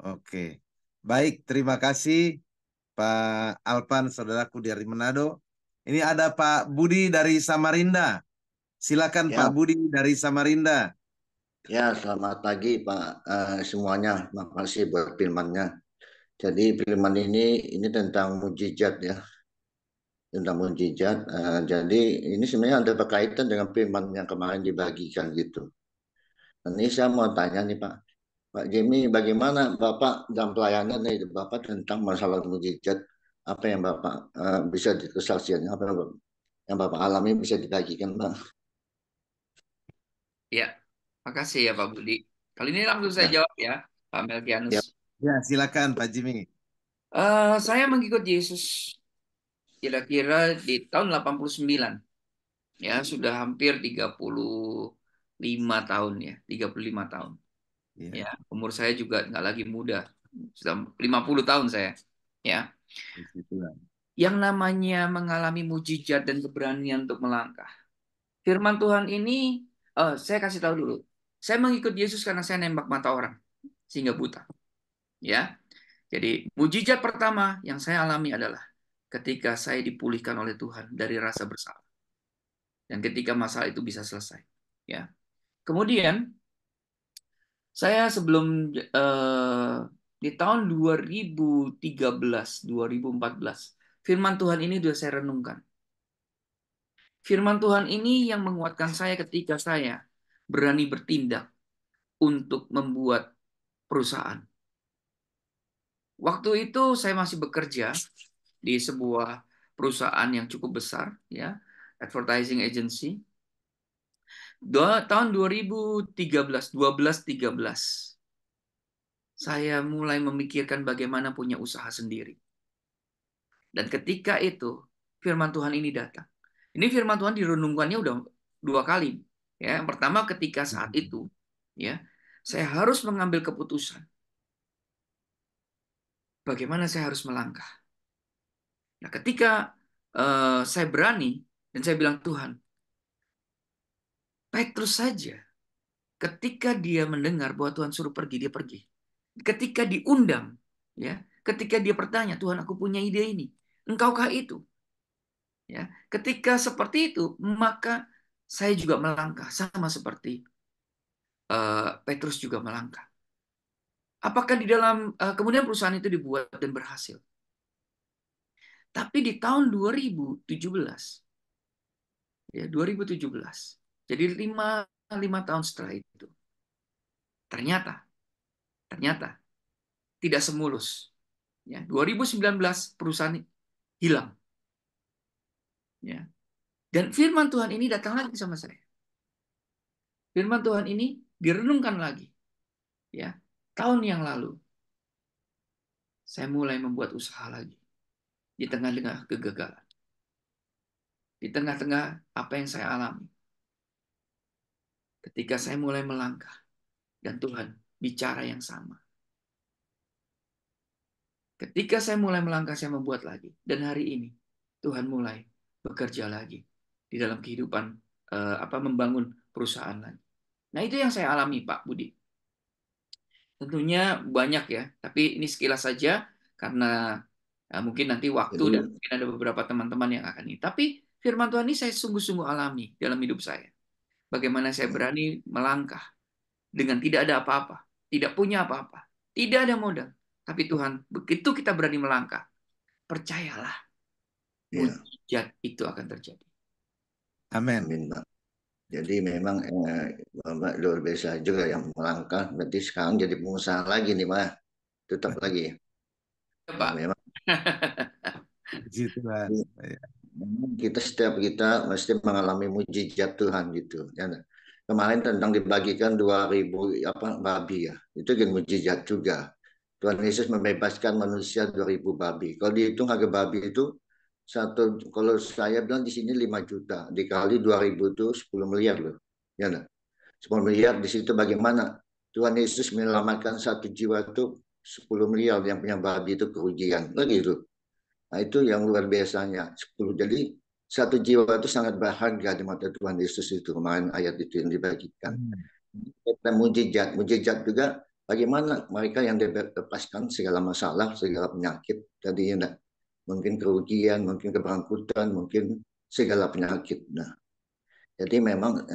A: Oke, baik, terima kasih Pak Alpan, saudaraku dari Manado. Ini ada Pak Budi dari Samarinda. Silakan
E: Ya.
A: Pak Budi dari Samarinda.
E: Ya, selamat pagi Pak semuanya. Terima kasih buat firman-Nya. Jadi firman ini tentang mujizat ya, tentang mujizat. Jadi ini sebenarnya ada berkaitan dengan firman yang kemarin dibagikan gitu. Dan ini saya mau tanya nih Pak, Pak Jimmy, bagaimana Bapak dalam pelayanan itu Bapak tentang masalah mujizat, apa yang Bapak bisa kesaksiannya, apa yang Bapak alami bisa dibagikan Pak?
C: Ya, makasih ya Pak Budi. Kali ini langsung saya
E: Ya,
C: jawab ya, Pak Melkianus.
E: ya,
A: Ya, silakan Pak Jimmy.
C: Saya mengikut Yesus kira-kira di tahun 89. Ya, sudah hampir 35 tahun ya, 35 tahun.
A: Ya,
C: Ya, umur saya juga nggak lagi muda. Sudah 50 tahun saya. Ya,
A: puji Tuhan.
C: yang namanya mengalami mujizat dan keberanian untuk melangkah. Firman Tuhan ini, saya kasih tahu dulu. Saya mengikut Yesus karena saya nembak mata orang sehingga buta. Ya, jadi mujizat pertama yang saya alami adalah ketika saya dipulihkan oleh Tuhan dari rasa bersalah dan ketika masalah itu bisa selesai. Ya, kemudian saya sebelum di tahun 2013, 2014, firman Tuhan ini sudah saya renungkan. Firman Tuhan ini yang menguatkan saya ketika saya berani bertindak untuk membuat perusahaan. Waktu itu saya masih bekerja di sebuah perusahaan yang cukup besar, ya, advertising agency. Tahun 2013, 12-13, saya mulai memikirkan bagaimana punya usaha sendiri. Dan ketika itu, firman Tuhan ini datang. Ini firman Tuhan direnungkannya udah 2 kali. Ya, yang pertama ketika saat itu, ya, saya harus mengambil keputusan. Bagaimana saya harus melangkah. Nah, ketika saya berani dan saya bilang Tuhan, Petrus saja, ketika dia mendengar bahwa Tuhan suruh pergi, dia pergi. Ketika diundang, ya, ketika dia bertanya, Tuhan aku punya ide ini, engkaukah itu? Ya, ketika seperti itu, maka saya juga melangkah sama seperti Petrus juga melangkah. Apakah di dalam kemudian perusahaan itu dibuat dan berhasil? Tapi di tahun 2017, ya 2017, jadi lima tahun setelah itu, ternyata tidak semulus. Ya, 2019 perusahaan hilang. Ya, dan firman Tuhan ini datang lagi sama saya. Firman Tuhan ini direnungkan lagi. Ya, tahun yang lalu saya mulai membuat usaha lagi di tengah-tengah kegagalan, di tengah-tengah apa yang saya alami. Ketika saya mulai melangkah dan Tuhan bicara yang sama. Ketika saya mulai melangkah, saya membuat lagi. Dan hari ini Tuhan mulai bekerja lagi di dalam kehidupan membangun perusahaan lagi. Nah, itu yang saya alami, Pak Budi. Tentunya banyak ya, tapi ini sekilas saja karena mungkin nanti waktu
E: jadi
C: dan mungkin ada beberapa teman-teman yang akan ini. Tapi firman Tuhan ini saya sungguh-sungguh alami dalam hidup saya. Bagaimana saya berani melangkah dengan tidak ada apa-apa, tidak punya apa-apa, tidak ada modal. Tapi Tuhan, begitu kita berani melangkah, percayalah,
E: ya,
C: mujizat itu akan terjadi.
A: Amin.
E: amin Pak. Jadi memang Bapak luar biasa juga yang melangkah. Berarti sekarang jadi pengusaha lagi nih Pak. Tetap lagi.
C: Ya,
E: Ya,
C: Pak.
E: memang
A: Puji Tuhan. Ya.
E: setiap kita mesti mengalami mujizat Tuhan gitu. Ya. Kemarin tentang dibagikan 2000 babi ya. Itu kan mujizat juga. Tuhan Yesus membebaskan manusia 2000 babi. Kalau dihitung harga babi itu kalau saya bilang di sini 5 juta dikali 2000 itu 10 miliar loh. Ya, nah. 10 miliar di situ bagaimana Tuhan Yesus menyelamatkan satu jiwa itu 10 miliar yang punya babi itu kerugian. Begitu. Nah, itu yang luar biasanya. 10. Jadi satu jiwa itu sangat berharga di mata Tuhan Yesus itu. Kemarin ayat itu yang dibagikan. Dan mujizat juga bagaimana mereka yang dilepaskan segala masalah, segala penyakit. Tadi ya, mungkin kerugian, mungkin keberangkutan, mungkin segala penyakit. Nah, jadi memang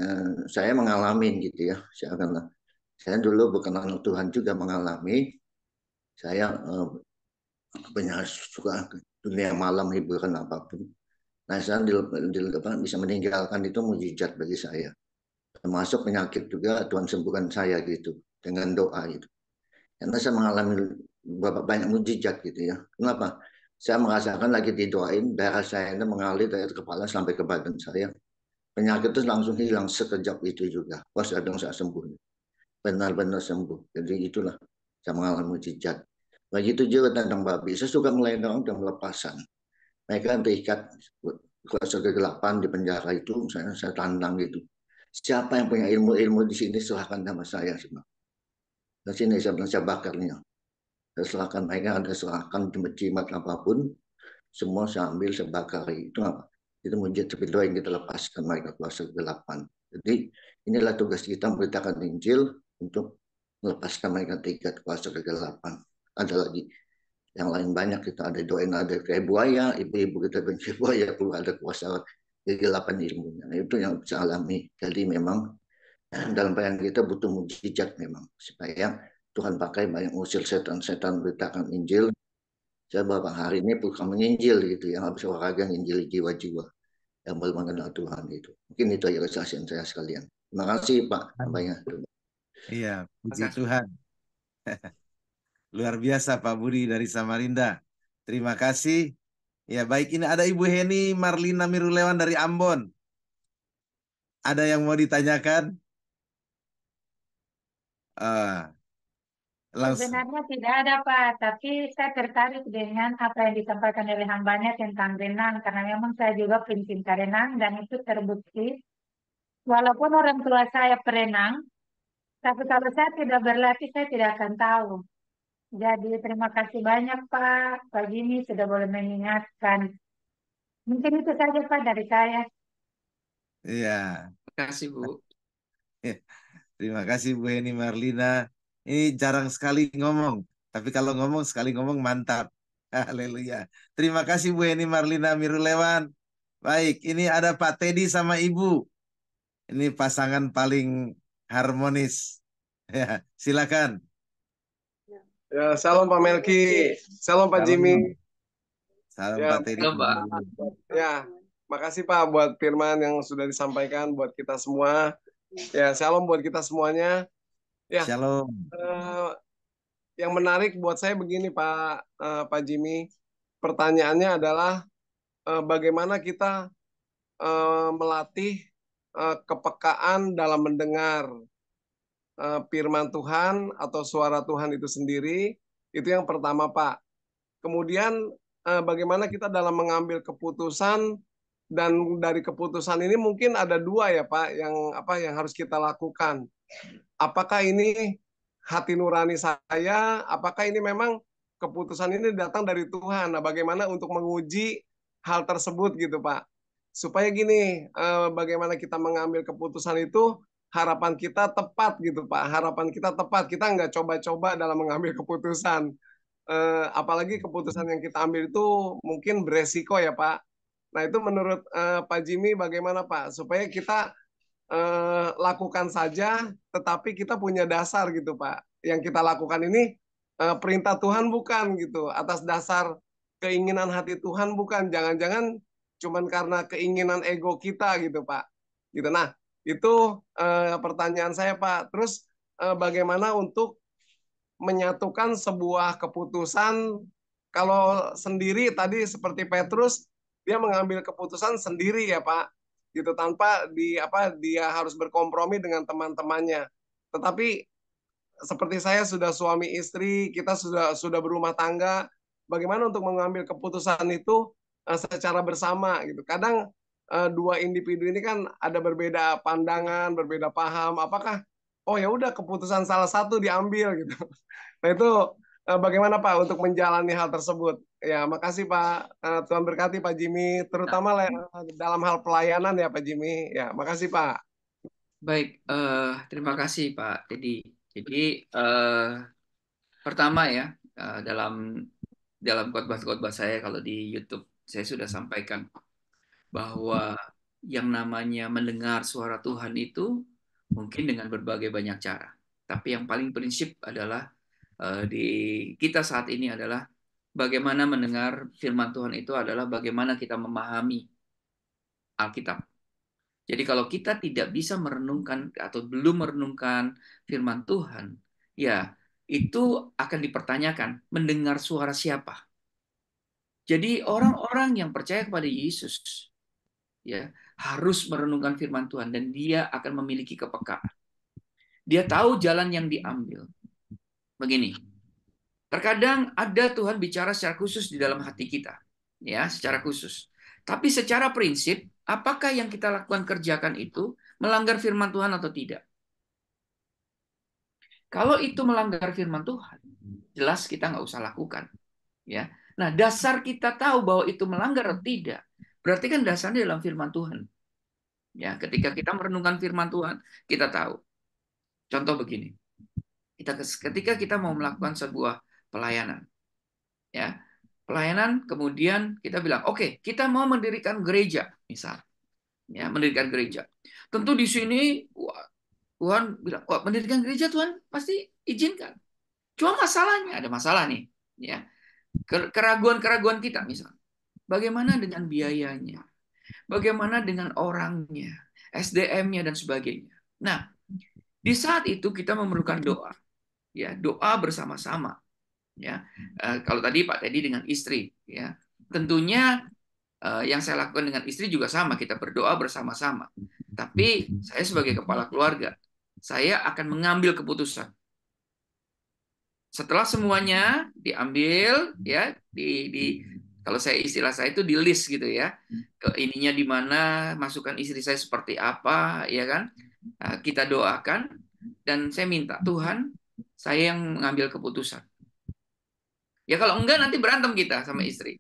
E: saya mengalami gitu ya. Saya dulu bukan anak Tuhan juga mengalami. Saya punya suka dunia malam, hiburan apapun. Nah, saya bisa meninggalkan itu mujizat bagi saya. Termasuk penyakit juga Tuhan sembuhkan saya gitu dengan doa gitu. Karena saya mengalami banyak mujizat gitu ya. Kenapa? Saya merasakan lagi didoain, darah saya ini mengalir dari kepala sampai ke badan saya. Penyakit itu langsung hilang sekejap itu juga. Pas sedang saya sembuh. Benar-benar sembuh. Jadi itulah saya mengalami mujizat. Begitu juga tentang babi. Saya suka melayani orang dan melepasan. Mereka terikat kuasa kegelapan di penjara itu, saya tantang gitu. Siapa yang punya ilmu-ilmu di sini silahkan sama saya. Di sini saya bakarnya. Saya serahkan mereka, ada serahkan jimat apapun, semua saya ambil, saya bakar. Itu apa? Itu mujizat doa yang kita lepaskan mereka kuasa kegelapan. Jadi inilah tugas kita memberitakan Injil untuk melepaskan mereka terikat kuasa kegelapan. Ada lagi yang lain banyak, kita ada doain, ada kayak buaya, ibu-ibu kita benci buaya, keluar ada kuasa kegelapan ilmunya. Nah, itu yang bisa alami. Jadi memang dalam bayangan kita butuh mujizat memang supaya Tuhan pakai banyak usir setan-setan, beritakan Injil. Saya beberapa hari ini bukan menginjil gitu, yang habis olahraga menginjil jiwa-jiwa yang belum mengenal Tuhan itu. Mungkin itu aja kesaksian saya sekalian. Terima kasih Pak. Apanya?
A: Iya, puji Tuhan. Luar biasa Pak Budi dari Samarinda. Terima kasih. Ya baik, ini ada Ibu Heni Marlina Mirulewan dari Ambon. Ada yang mau ditanyakan? Langsung.
F: Sebenarnya tidak ada Pak, tapi saya tertarik dengan apa yang disampaikan oleh hambanya tentang renang, karena memang saya juga pencinta renang dan itu terbukti. Walaupun orang tua saya perenang, tapi kalau saya tidak berlatih, saya tidak akan tahu. Jadi terima kasih banyak Pak, pagi ini sudah boleh mengingatkan. Mungkin itu saja Pak dari saya.
A: Iya.
C: Terima kasih Bu.
A: Terima kasih Bu Heni Marlina. Ini jarang sekali ngomong, tapi kalau ngomong sekali ngomong mantap. Haleluya. Terima kasih Bu Heni Marlina Mirulewan. Baik, ini ada Pak Teddy sama Ibu. Ini pasangan paling harmonis. Ya, silakan.
G: Ya, salam Pak Melki, salam Pak Jimmy.
A: Salam
G: Ya,
A: Pak Teddy.
G: ya, makasih Pak buat firman yang sudah disampaikan buat kita semua. Ya, salam buat kita semuanya. Ya,
A: Shalom.
G: Yang menarik buat saya begini Pak Jimmy. Pertanyaannya adalah bagaimana kita melatih kepekaan dalam mendengar firman Tuhan atau suara Tuhan itu sendiri. Itu yang pertama Pak. Kemudian bagaimana kita dalam mengambil keputusan, dan dari keputusan ini mungkin ada dua ya Pak yang harus kita lakukan. Apakah ini hati nurani saya? Apakah ini memang keputusan ini datang dari Tuhan? Nah, bagaimana untuk menguji hal tersebut gitu Pak? Supaya gini, bagaimana kita mengambil keputusan itu, harapan kita tepat gitu Pak. Harapan kita tepat, kita nggak coba-coba dalam mengambil keputusan. Apalagi keputusan yang kita ambil itu mungkin beresiko ya Pak. Nah itu menurut Pak Jimmy bagaimana Pak? Supaya kita lakukan saja, tetapi kita punya dasar gitu Pak. Yang kita lakukan ini perintah Tuhan bukan gitu. Atas dasar keinginan hati Tuhan bukan. Jangan-jangan cuman karena keinginan ego kita gitu Pak. Gitu. Nah itu pertanyaan saya Pak. Terus bagaimana untuk menyatukan sebuah keputusan, kalau sendiri tadi seperti Petrus dia mengambil keputusan sendiri ya Pak, gitu tanpa dia harus berkompromi dengan teman-temannya. Tetapi seperti saya sudah suami istri, kita sudah berumah tangga, bagaimana untuk mengambil keputusan itu secara bersama gitu. Kadang dua individu ini kan ada berbeda pandangan, berbeda paham. Apakah oh ya udah keputusan salah satu diambil gitu. Nah itu bagaimana Pak untuk menjalani hal tersebut? Ya makasih Pak. Tuhan berkati Pak Jimmy, terutama dalam hal pelayanan ya Pak Jimmy. Ya makasih Pak.
C: Baik, terima kasih Pak Teddy. Jadi pertama ya dalam khotbah-khotbah saya kalau di YouTube saya sudah sampaikan bahwa yang namanya mendengar suara Tuhan itu mungkin dengan berbagai banyak cara. Tapi yang paling prinsip adalah di kita saat ini adalah bagaimana mendengar firman Tuhan itu adalah bagaimana kita memahami Alkitab. Jadi kalau kita tidak bisa merenungkan atau belum merenungkan firman Tuhan, ya itu akan dipertanyakan mendengar suara siapa. Jadi orang-orang yang percaya kepada Yesus, ya harus merenungkan firman Tuhan dan dia akan memiliki kepekaan. Dia tahu jalan yang diambil. Begini, terkadang ada Tuhan bicara secara khusus di dalam hati kita, ya secara khusus. Tapi secara prinsip, apakah yang kita lakukan kerjakan itu melanggar firman Tuhan atau tidak? Kalau itu melanggar firman Tuhan, jelas kita nggak usah lakukan. Ya, nah dasar kita tahu bahwa itu melanggar atau tidak, berarti kan dasarnya dalam firman Tuhan. Ya, ketika kita merenungkan firman Tuhan, kita tahu. Contoh begini, ketika kita mau melakukan sebuah pelayanan, ya pelayanan, kemudian kita bilang, oke, kita mau mendirikan gereja, misal, ya mendirikan gereja. Tentu di sini Tuhan bilang, wah, mendirikan gereja Tuhan pasti izinkan. Cuma masalahnya, ada masalah nih, ya keraguan-keraguan kita, misal, bagaimana dengan biayanya, bagaimana dengan orangnya, SDM-nya dan sebagainya. Nah, di saat itu kita memerlukan doa, ya doa bersama-sama. Ya, kalau tadi Pak Teddy dengan istri, ya tentunya yang saya lakukan dengan istri juga sama, kita berdoa bersama-sama. Tapi saya sebagai kepala keluarga, saya akan mengambil keputusan. Setelah semuanya diambil, ya kalau istilah saya itu di list gitu ya, ke ininya di mana, masukan istri saya seperti apa, ya kan? Kita doakan dan saya minta Tuhan, saya yang mengambil keputusan. Ya kalau enggak nanti berantem kita sama istri.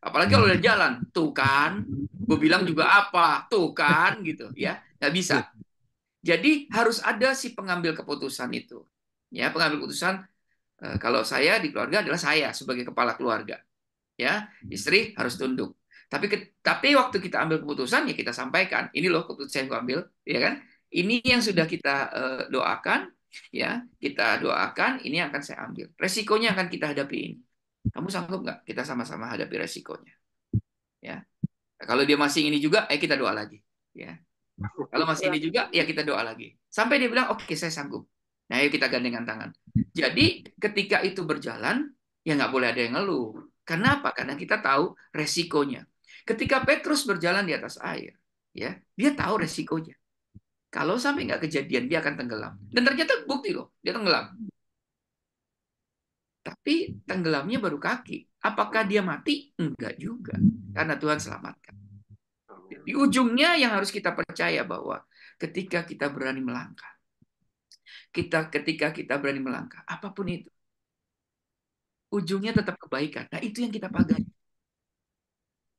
C: Apalagi kalau udah jalan, tuh kan, gue bilang juga apa, tuh kan, gitu ya, nggak bisa. Jadi harus ada si pengambil keputusan itu. Ya pengambil keputusan. Kalau saya di keluarga adalah saya sebagai kepala keluarga. Ya istri harus tunduk. Tapi waktu kita ambil keputusan ya kita sampaikan, ini loh keputusan yang gue ambil, ya kan? Ini yang sudah kita doakan, ya kita doakan, ini yang akan saya ambil. Resikonya akan kita hadapi ini. Kamu sanggup nggak kita sama-sama hadapi resikonya? Ya. Kalau dia masih ini juga, kita doa lagi. Ya. Kalau masih ini juga, ya kita doa lagi. Sampai dia bilang, oke, saya sanggup. Nah, ayo kita gandengan tangan. Jadi, ketika itu berjalan, ya nggak boleh ada yang ngeluh. Kenapa? Karena kita tahu resikonya. Ketika Petrus berjalan di atas air, ya dia tahu resikonya. Kalau sampai nggak kejadian, dia akan tenggelam. Dan ternyata bukti loh, dia tenggelam. Tapi tenggelamnya baru kaki. Apakah dia mati? Enggak juga. Karena Tuhan selamatkan. Di ujungnya yang harus kita percaya bahwa ketika kita berani melangkah, ketika kita berani melangkah, apapun itu, ujungnya tetap kebaikan. Nah itu yang kita pagari.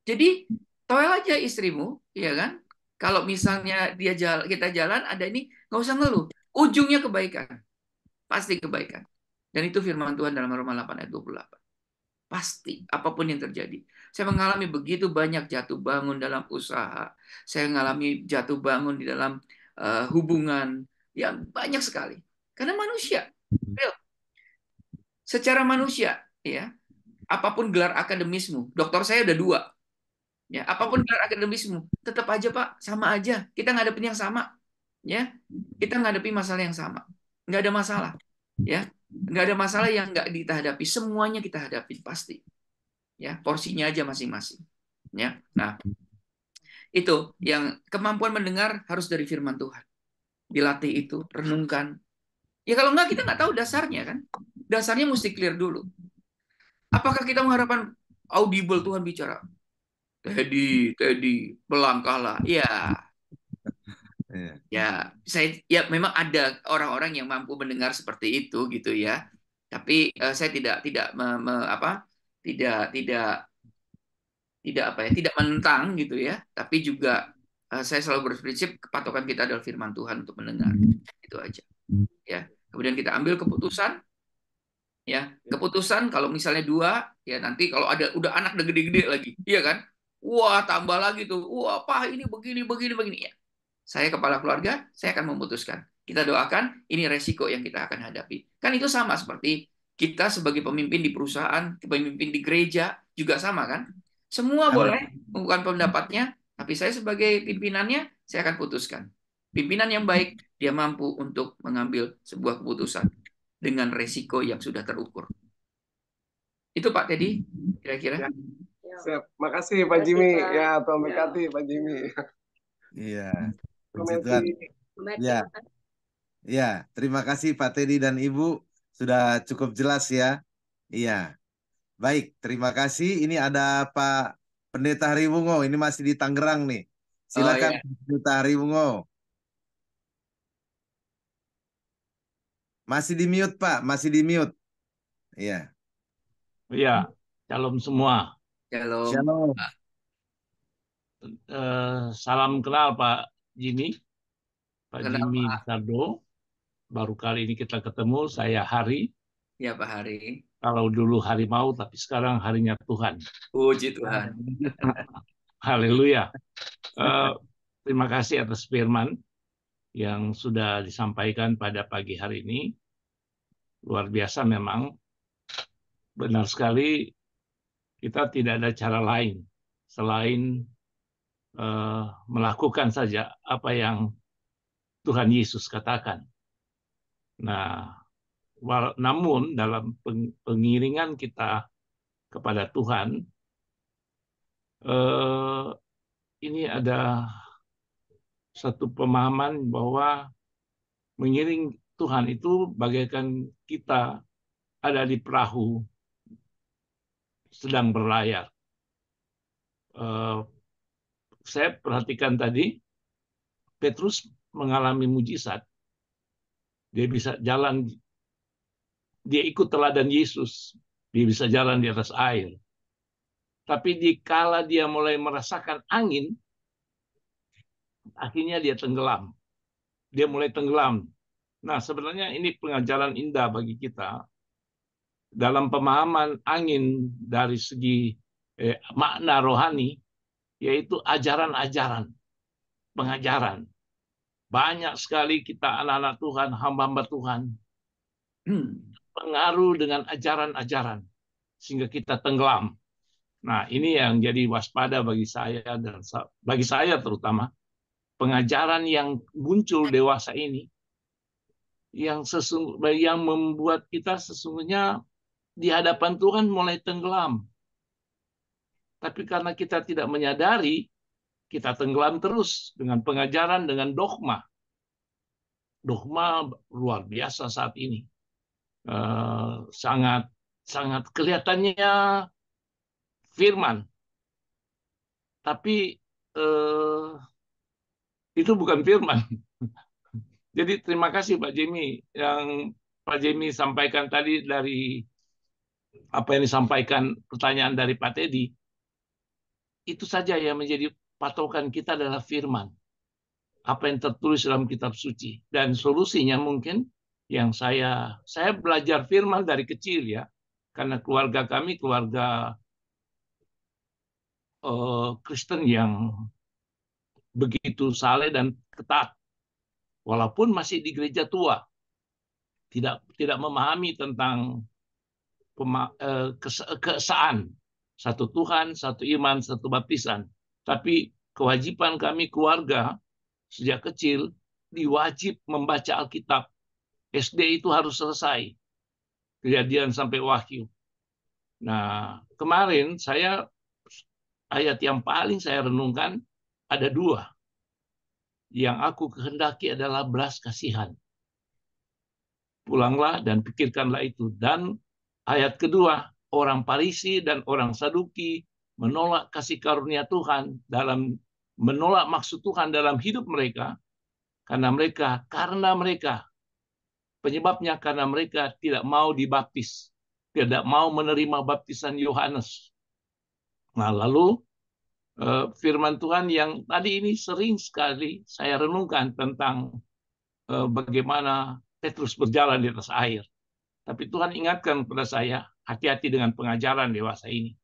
C: Jadi toel aja istrimu, ya kan? Kalau misalnya kita jalan ada ini, nggak usah ngeluh. Ujungnya kebaikan, pasti kebaikan. Dan itu firman Tuhan dalam Roma 8 ayat 28. Pasti, apapun yang terjadi. Saya mengalami begitu banyak jatuh bangun dalam usaha. Saya mengalami jatuh bangun di dalam hubungan. Yang banyak sekali. Karena manusia. Real. Secara manusia, ya, apapun gelar akademismu. Dokter saya ada 2. Ya, apapun gelar akademismu, tetap aja Pak, sama aja. Kita ngadepin yang sama. Ya, kita ngadepi masalah yang sama. Nggak ada masalah. Ya, nggak ada masalah yang nggak kita hadapi, semuanya kita hadapi pasti, ya porsinya aja masing-masing, ya. Nah itu yang kemampuan mendengar harus dari firman Tuhan, dilatih itu, renungkan. Ya kalau nggak kita nggak tahu dasarnya kan, dasarnya mesti clear dulu. Apakah kita mengharapkan audible Tuhan bicara, Teddy melangkahlah, ya memang ada orang-orang yang mampu mendengar seperti itu gitu ya. Tapi saya tidak menentang gitu ya. Tapi juga saya selalu berprinsip kepatokan kita adalah firman Tuhan untuk mendengar. Itu aja. Ya. Kemudian kita ambil keputusan. Ya, keputusan kalau misalnya 2, ya nanti kalau udah anak udah gede-gede lagi, iya kan? Wah, tambah lagi tuh. Wah, Pak ini begini ya. Saya kepala keluarga, saya akan memutuskan. Kita doakan, ini resiko yang kita akan hadapi. Kan itu sama seperti Kita sebagai pemimpin di perusahaan, pemimpin di gereja juga sama kan? Semua boleh mengungkapkan pendapatnya, tapi saya sebagai pimpinannya, saya akan putuskan. Pimpinan yang baik, dia mampu untuk mengambil sebuah keputusan dengan resiko yang sudah terukur. Itu Pak Teddy, kira-kira.
G: Siap. Makasih Pak Jimmy. Ya, Tuhan berkati Pak Jimmy.
A: Iya. Puji
G: Komentar.
A: Tuhan. Ya. Ya, terima kasih Pak Teddy dan Ibu. Sudah cukup jelas ya. Iya. Baik, terima kasih. Ini ada Pak Pendeta Hariwungo. Ini masih di Tangerang nih. Silakan
C: ya.
A: Pendeta Hariwungo. Masih di mute Pak, masih di mute. Iya.
H: Iya, shalom semua.
C: Shalom.
A: Shalom.
H: Salam kenal Pak Jimmy. Pak
C: Kenal,
H: Jimmy
C: Pak.
H: Sardo. Baru kali ini kita ketemu, saya Hari.
C: Ya Pak Hari.
H: Kalau dulu harimau, tapi sekarang harinya Tuhan.
C: Puji Tuhan.
H: Haleluya. Terima kasih atas firman yang sudah disampaikan pada pagi hari ini. Luar biasa memang. Benar sekali, kita tidak ada cara lain selain melakukan saja apa yang Tuhan Yesus katakan. Nah, namun dalam pengiringan kita kepada Tuhan, ini ada satu pemahaman bahwa mengiring Tuhan itu bagaikan kita ada di perahu sedang berlayar. Saya perhatikan tadi, Petrus mengalami mujizat. Dia bisa jalan, dia ikut teladan Yesus, dia bisa jalan di atas air. Tapi dikala dia mulai merasakan angin, akhirnya dia tenggelam. Dia mulai tenggelam. Nah, sebenarnya ini pengajaran indah bagi kita. Dalam pemahaman angin dari segi makna rohani, yaitu ajaran-ajaran, pengajaran. Banyak sekali kita anak-anak Tuhan, hamba-hamba Tuhan, pengaruh dengan ajaran-ajaran, sehingga kita tenggelam. Nah, ini yang jadi waspada bagi saya, dan bagi saya terutama, pengajaran yang muncul dewasa ini, yang membuat kita sesungguhnya di hadapan Tuhan mulai tenggelam. Tapi karena kita tidak menyadari, kita tenggelam terus dengan pengajaran, dengan dogma. Dogma luar biasa saat ini. Sangat kelihatannya firman. Tapi itu bukan firman. Jadi terima kasih Pak Jimmy. Yang Pak Jimmy sampaikan tadi dari apa yang disampaikan pertanyaan dari Pak Teddy. Itu saja yang menjadi patokan kita adalah firman. Apa yang tertulis dalam kitab suci. Dan solusinya mungkin yang saya belajar firman dari kecil ya. Karena keluarga kami keluarga Kristen yang begitu saleh dan ketat. Walaupun masih di gereja tua. Tidak memahami tentang keesaan. Satu Tuhan, satu iman, satu baptisan. Tapi kewajiban kami keluarga sejak kecil diwajib membaca Alkitab. SD itu harus selesai. Kejadian sampai Wahyu. Nah, kemarin ayat yang paling saya renungkan ada 2. Yang aku kehendaki adalah belas kasihan. Pulanglah dan pikirkanlah itu. Dan ayat kedua, orang Farisi dan orang Saduki menolak kasih karunia Tuhan, menolak maksud Tuhan dalam hidup mereka, karena mereka tidak mau dibaptis, tidak mau menerima baptisan Yohanes. Nah, lalu firman Tuhan yang tadi ini sering sekali saya renungkan tentang bagaimana Petrus berjalan di atas air. Tapi Tuhan ingatkan kepada saya, hati-hati dengan pengajaran dewasa ini.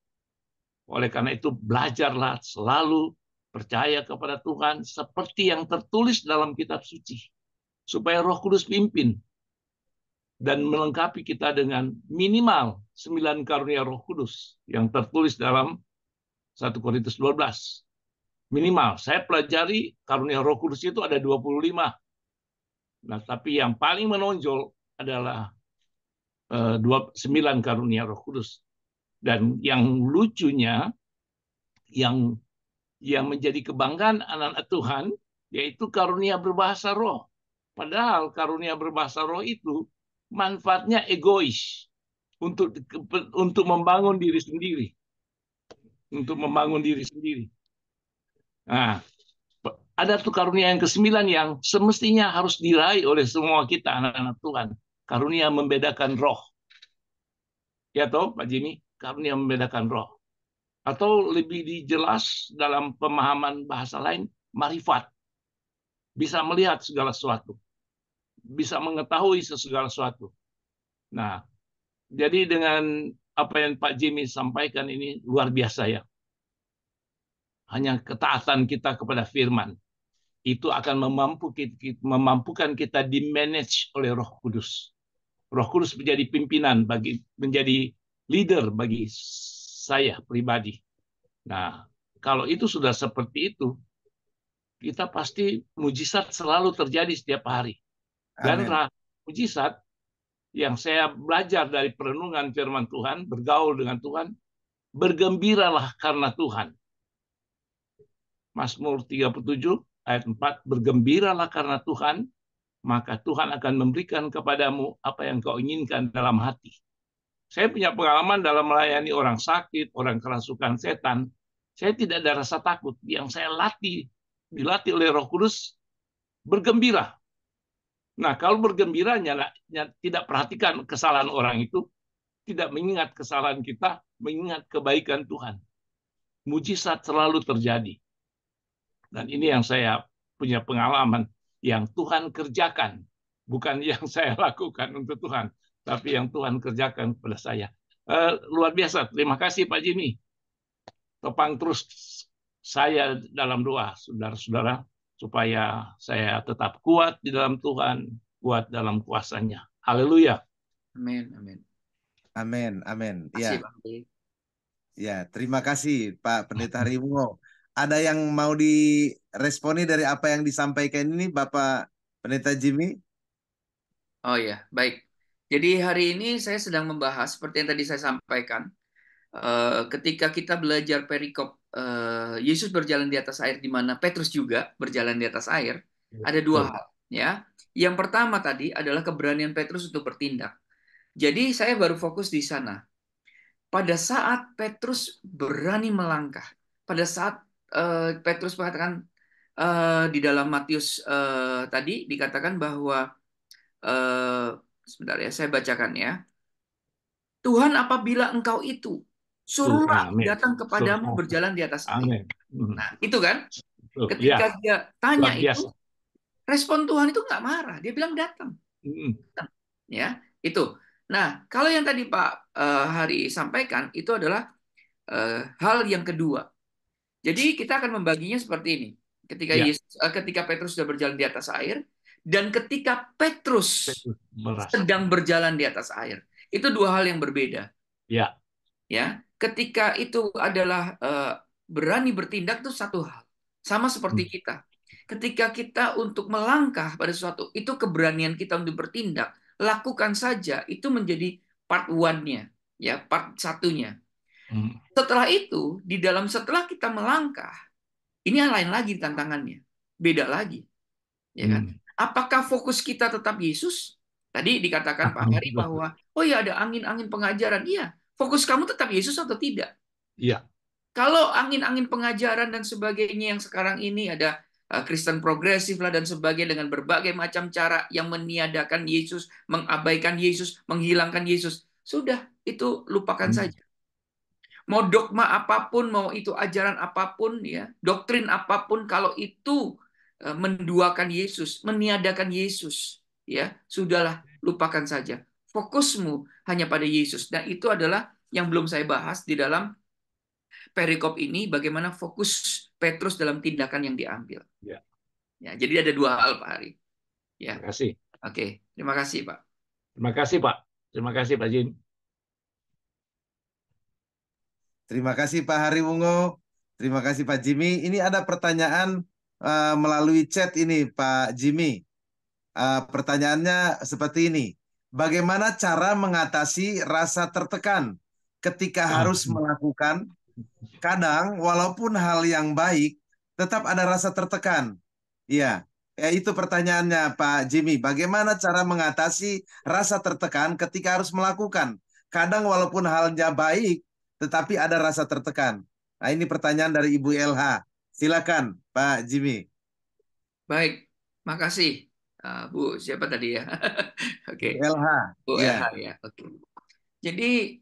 H: Oleh karena itu, belajarlah selalu percaya kepada Tuhan seperti yang tertulis dalam kitab suci. Supaya Roh Kudus pimpin. dan melengkapi kita dengan minimal 9 karunia Roh Kudus yang tertulis dalam 1 Korintus 12. Minimal. Saya pelajari karunia Roh Kudus itu ada 25. Nah, tapi yang paling menonjol adalah 9 karunia Roh Kudus. Dan yang lucunya, yang menjadi kebanggaan anak-anak Tuhan, yaitu karunia berbahasa roh. Padahal karunia berbahasa roh itu manfaatnya egois untuk membangun diri sendiri. Untuk membangun diri sendiri. Nah, ada tuh karunia yang ke-9 yang semestinya harus diraih oleh semua kita anak-anak Tuhan. Karunia membedakan roh. Ya toh, Pak Jimmy? Karunia membedakan roh. Atau lebih dijelas dalam pemahaman bahasa lain, marifat. Bisa melihat segala sesuatu. Bisa mengetahui segala sesuatu. Nah, jadi dengan apa yang Pak Jimmy sampaikan ini luar biasa ya. Hanya ketaatan kita kepada firman itu akan memampukan kita dimanage oleh Roh Kudus. Roh Kudus menjadi pimpinan menjadi leader bagi saya pribadi. Nah, kalau itu sudah seperti itu, kita pasti mujizat selalu terjadi setiap hari. Dan mujizat yang saya belajar dari perenungan firman Tuhan, bergaul dengan Tuhan, bergembiralah karena Tuhan. Mazmur 37 ayat 4, bergembiralah karena Tuhan, maka Tuhan akan memberikan kepadamu apa yang kau inginkan dalam hati. Saya punya pengalaman dalam melayani orang sakit, orang kerasukan setan. Saya tidak ada rasa takut. Yang saya dilatih oleh Roh Kudus, bergembira. Nah, kalau bergembira, tidak perhatikan kesalahan orang itu, tidak mengingat kesalahan kita, mengingat kebaikan Tuhan. Mujizat selalu terjadi. Dan ini yang saya punya pengalaman, yang Tuhan kerjakan. Bukan yang saya lakukan untuk Tuhan, tapi yang Tuhan kerjakan kepada saya. Luar biasa. Terima kasih Pak Jimmy. Topang terus saya dalam doa, saudara-saudara, supaya saya tetap kuat di dalam Tuhan, kuat dalam kuasa-Nya. Haleluya.
C: Amin, amin.
A: Amin, amin.
C: Terima kasih,
A: Ya.
C: Bang Ade.
A: Ya, terima kasih Pak Pendeta Harimungo. Ada yang mau diresponi dari apa yang disampaikan ini Bapak Pendeta Jimmy?
C: Oh ya, baik. Jadi hari ini saya sedang membahas seperti yang tadi saya sampaikan. Ketika kita belajar perikop Yesus berjalan di atas air, di mana Petrus juga berjalan di atas air, ada dua hal. Ya, yang pertama tadi adalah keberanian Petrus untuk bertindak. Jadi saya baru fokus di sana. Pada saat Petrus berani melangkah, pada saat Petrus mengatakan di dalam Matius tadi dikatakan bahwa sebentar ya, saya bacakan ya. Tuhan, apabila engkau itu, suruhlah datang kepadamu berjalan di atas air. Nah, itu kan, ketika dia tanya itu, respon Tuhan itu nggak marah, dia bilang datang. Ya, itu. Nah, kalau yang tadi Pak Hari sampaikan itu adalah hal yang kedua. Jadi kita akan membaginya seperti ini. Ketika Petrus sudah berjalan di atas air, dan ketika Petrus sedang berjalan di atas air, itu dua hal yang berbeda.
H: Ya.
C: Ya, ketika itu adalah berani bertindak itu satu hal. Sama seperti kita. Ketika kita untuk melangkah pada sesuatu, itu keberanian kita untuk bertindak. Lakukan saja, itu menjadi part one-nya, ya, part satunya. Setelah itu, setelah kita melangkah, ini yang lain lagi tantangannya, beda lagi, ya kan? Apakah fokus kita tetap Yesus? Tadi dikatakan Pak Hari bahwa, oh ya ada angin-angin pengajaran, iya. Fokus kamu tetap Yesus atau tidak?
H: Iya.
C: Kalau angin-angin pengajaran dan sebagainya yang sekarang ini ada Kristen progresif lah dan sebagainya dengan berbagai macam cara yang meniadakan Yesus, mengabaikan Yesus, menghilangkan Yesus, sudah itu lupakan saja. Mau dogma apapun, mau itu ajaran apapun, ya, doktrin apapun, kalau itu menduakan Yesus, meniadakan Yesus, ya, sudahlah, lupakan saja. Fokusmu hanya pada Yesus. Dan itu adalah yang belum saya bahas di dalam perikop ini, bagaimana fokus Petrus dalam tindakan yang diambil. Ya, jadi ada dua hal, Pak Hari. Ya.
H: Terima kasih.
C: Oke, terima kasih, Pak.
H: Terima kasih, Pak. Terima kasih, Pak Jim.
A: Terima kasih Pak Hariwungo. Terima kasih Pak Jimmy. Ini ada pertanyaan melalui chat ini Pak Jimmy. Pertanyaannya seperti ini. Bagaimana cara mengatasi rasa tertekan ketika harus melakukan? Kadang walaupun hal yang baik, tetap ada rasa tertekan. Iya, itu pertanyaannya Pak Jimmy. Bagaimana cara mengatasi rasa tertekan ketika harus melakukan? Kadang walaupun halnya baik, tetapi ada rasa tertekan. Nah, ini pertanyaan dari Ibu LH. Silakan Pak Jimmy.
C: Baik, makasih. Bu, siapa tadi ya? Oke,
A: Bu LH.
C: Bu
A: Iya.
C: LH ya. Oke. Jadi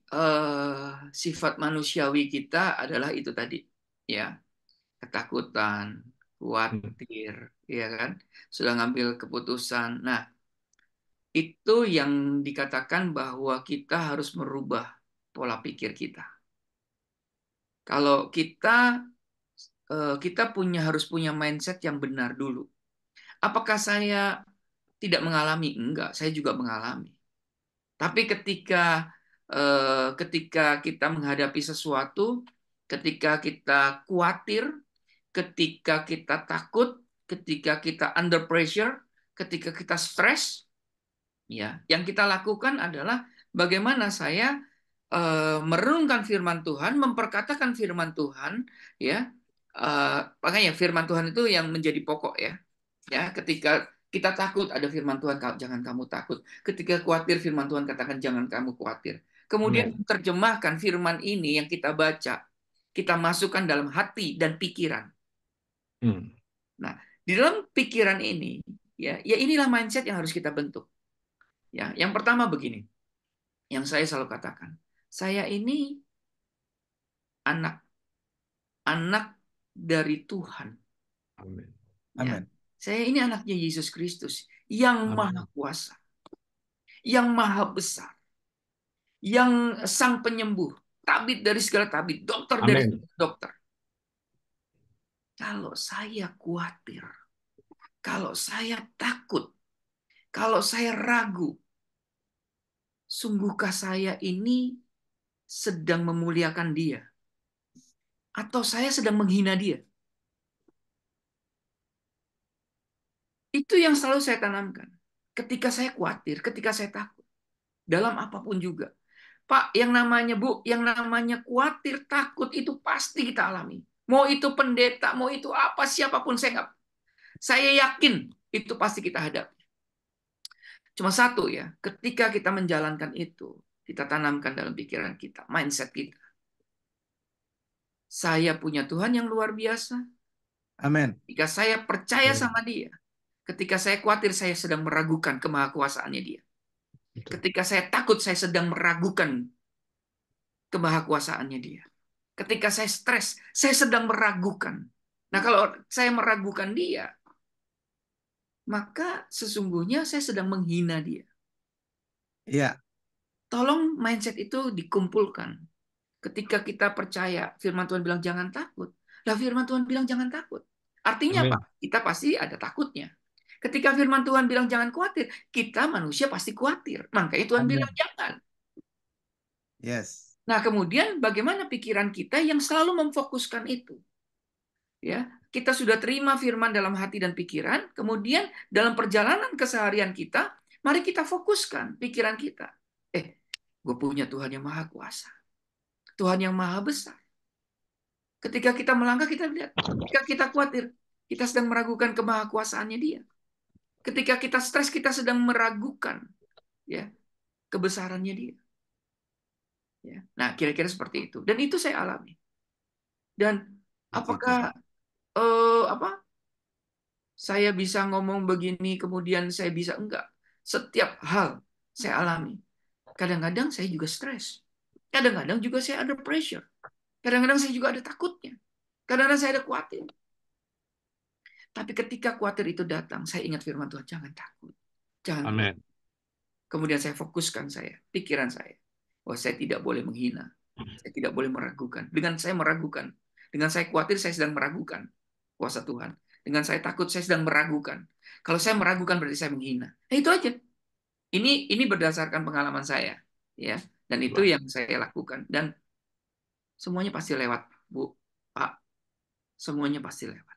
C: sifat manusiawi kita adalah itu tadi, ya, ketakutan, khawatir, ya kan, sudah ngambil keputusan. Nah, itu yang dikatakan bahwa kita harus merubah pola pikir kita. Kalau kita harus punya mindset yang benar dulu. Apakah saya tidak mengalami? Enggak, saya juga mengalami. Tapi ketika kita menghadapi sesuatu, ketika kita khawatir, ketika kita takut, ketika kita under pressure, ketika kita stres, ya, yang kita lakukan adalah bagaimana saya merenungkan firman Tuhan, memperkatakan firman Tuhan, ya. Makanya firman Tuhan itu yang menjadi pokok, ya. Ya, ketika kita takut ada firman Tuhan, jangan kamu takut. Ketika khawatir firman Tuhan katakan jangan kamu khawatir. Kemudian terjemahkan firman ini yang kita baca, kita masukkan dalam hati dan pikiran. Nah, di dalam pikiran ini, ya inilah mindset yang harus kita bentuk. Ya, yang pertama begini, yang saya selalu katakan, saya ini anak dari Tuhan.
H: Amin.
C: Ya. Saya ini anaknya Yesus Kristus yang maha kuasa, yang maha besar, yang sang penyembuh, tabib dari segala tabib, dokter dari segala dokter. Kalau saya khawatir, kalau saya takut, kalau saya ragu, sungguhkah saya ini sedang memuliakan Dia? Atau saya sedang menghina Dia? Itu yang selalu saya tanamkan. Ketika saya khawatir, ketika saya takut. Dalam apapun juga. Pak, yang namanya khawatir, takut, itu pasti kita alami. Mau itu pendeta, mau itu apa, siapapun, saya yakin itu pasti kita hadapi. Cuma satu ya, ketika kita menjalankan itu, kita tanamkan dalam pikiran kita, mindset kita. Saya punya Tuhan yang luar biasa.
A: Amin.
C: Ketika saya percaya sama Dia, ketika saya khawatir, saya sedang meragukan kemahakuasaannya Dia. Ketika saya takut, saya sedang meragukan kemahakuasaannya Dia. Ketika saya stres, saya sedang meragukan. Nah, kalau saya meragukan Dia, maka sesungguhnya saya sedang menghina Dia.
A: Iya.
C: Tolong mindset itu dikumpulkan. Ketika kita percaya, firman Tuhan bilang jangan takut. Lah firman Tuhan bilang jangan takut. Artinya apa? Kita pasti ada takutnya. Ketika firman Tuhan bilang jangan khawatir, kita manusia pasti khawatir. Makanya Tuhan bilang jangan.
A: Yes.
C: Nah, kemudian bagaimana pikiran kita yang selalu memfokuskan itu? Ya, kita sudah terima firman dalam hati dan pikiran, kemudian dalam perjalanan keseharian kita, mari kita fokuskan pikiran kita. Gue punya Tuhan yang maha kuasa. Tuhan yang maha besar. Ketika kita melangkah, kita lihat. Ketika kita khawatir, kita sedang meragukan kemahakuasaannya Dia. Ketika kita stres, kita sedang meragukan ya kebesarannya Dia. Ya. Nah, kira-kira seperti itu. Dan itu saya alami. Dan apakah saya bisa ngomong begini, kemudian saya bisa enggak? Setiap hal saya alami. Kadang-kadang saya juga stres. Kadang-kadang juga saya ada pressure. Kadang-kadang saya juga ada takutnya. Kadang-kadang saya ada khawatir. Tapi ketika khawatir itu datang, saya ingat firman Tuhan, jangan takut. Jangan.
H: Amin.
C: Kemudian saya fokuskan pikiran saya. Bahwa saya tidak boleh menghina. Saya tidak boleh meragukan. Dengan saya meragukan. Dengan saya khawatir, saya sedang meragukan kuasa Tuhan. Dengan saya takut, saya sedang meragukan. Kalau saya meragukan, berarti saya menghina. Nah, itu aja. Ini berdasarkan pengalaman saya, ya. Dan itu yang saya lakukan. Dan semuanya pasti lewat, Bu, Pak. Semuanya pasti lewat.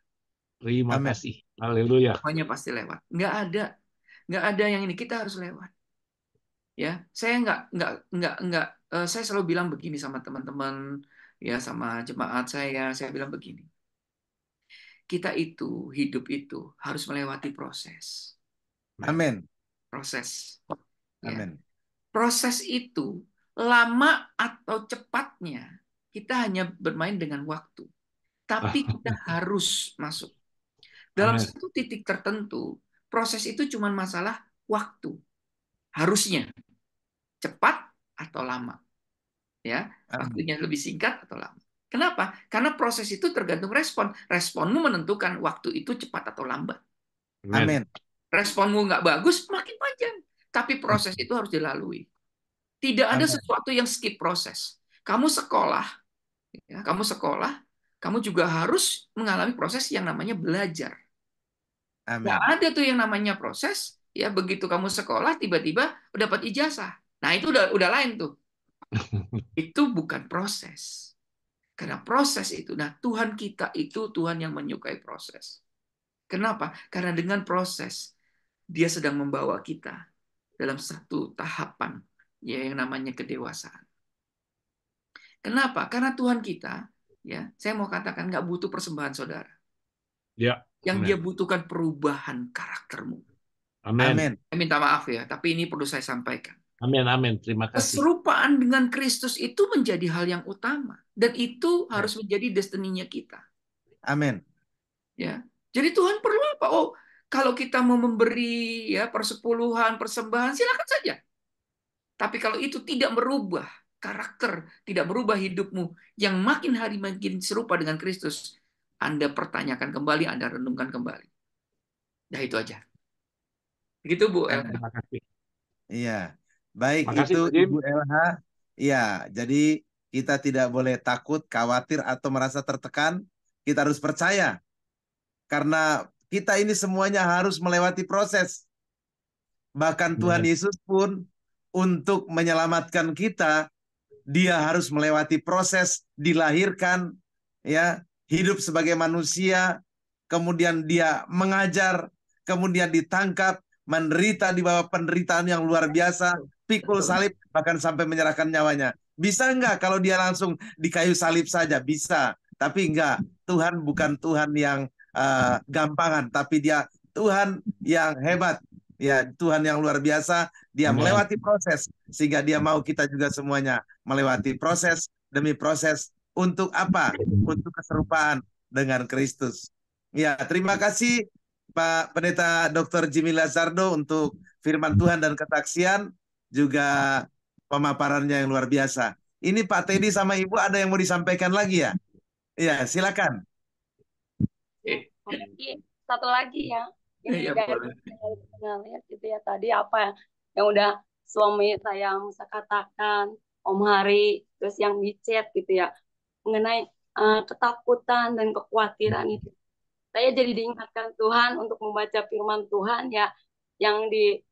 H: Terima kasih. Haleluya.
C: Semuanya pasti lewat. Nggak ada yang ini. Kita harus lewat. Ya, saya saya selalu bilang begini sama teman-teman, ya, sama jemaat saya bilang begini. Kita itu, hidup itu harus melewati proses.
A: Amin.
C: Proses.
A: Amin.
C: Ya. Proses itu lama atau cepatnya kita hanya bermain dengan waktu. Tapi kita harus masuk. Dalam satu titik tertentu, proses itu cuma masalah waktu. Harusnya cepat atau lama. Ya, waktunya lebih singkat atau lama. Kenapa? Karena proses itu tergantung respon. Responmu menentukan waktu itu cepat atau lambat.
A: Amin.
C: Responmu nggak bagus, makin panjang. Tapi proses itu harus dilalui. Tidak ada sesuatu yang skip proses. Kamu sekolah, ya, kamu juga harus mengalami proses yang namanya belajar. Nggak ada tuh yang namanya proses, ya begitu kamu sekolah tiba-tiba dapat ijazah. Nah itu udah lain tuh. Itu bukan proses. Karena proses itu, nah Tuhan kita itu Tuhan yang menyukai proses. Kenapa? Karena dengan proses Dia sedang membawa kita dalam satu tahapan, ya, yang namanya kedewasaan. Kenapa? Karena Tuhan kita, ya, saya mau katakan nggak butuh persembahan saudara.
H: Ya.
C: Yang Dia butuhkan perubahan karaktermu.
H: Amin.
C: Saya minta maaf ya, tapi ini perlu saya sampaikan.
H: Amin. Terima kasih.
C: Keserupaan dengan Kristus itu menjadi hal yang utama, dan itu harus menjadi destininya kita.
A: Amin.
C: Ya, jadi Tuhan perlu apa? Oh, kalau kita mau memberi, ya, persepuluhan, persembahan, silakan saja. Tapi kalau itu tidak merubah karakter, tidak merubah hidupmu yang makin hari makin serupa dengan Kristus, Anda pertanyakan kembali, Anda renungkan kembali. Nah, itu aja. Begitu, Bu Elha.
H: Terima kasih.
A: Iya. Baik,
H: Makasih,
A: itu
H: Pak Jim.
A: Ibu Elha. Iya, jadi kita tidak boleh takut, khawatir, atau merasa tertekan. Kita harus percaya. Karena kita ini semuanya harus melewati proses. Bahkan Tuhan Yesus pun untuk menyelamatkan kita, Dia harus melewati proses, dilahirkan, ya, hidup sebagai manusia, kemudian Dia mengajar, kemudian ditangkap, menderita di bawah penderitaan yang luar biasa, pikul salib, bahkan sampai menyerahkan nyawanya. Bisa enggak kalau Dia langsung di kayu salib saja? Bisa, tapi enggak. Tuhan bukan Tuhan yang gampangan, tapi Dia Tuhan yang hebat, ya, Tuhan yang luar biasa. Dia melewati proses sehingga Dia mau kita juga semuanya melewati proses demi proses. Untuk apa? Untuk keserupaan dengan Kristus. Ya, terima kasih Pak Pendeta Dr. Jimmy Lazardo untuk firman Tuhan dan kesaksian, juga pemaparannya yang luar biasa. Ini Pak Teddy sama Ibu ada yang mau disampaikan lagi ya? Ya, silakan.
I: Satu lagi ya. Ini
C: Ya,
I: lihat gitu ya tadi apa yang udah suami saya Musa katakan, Om Hari, terus yang di chat gitu ya, mengenai ketakutan dan kekhawatiran itu. Saya jadi diingatkan Tuhan untuk membaca firman Tuhan ya, yang di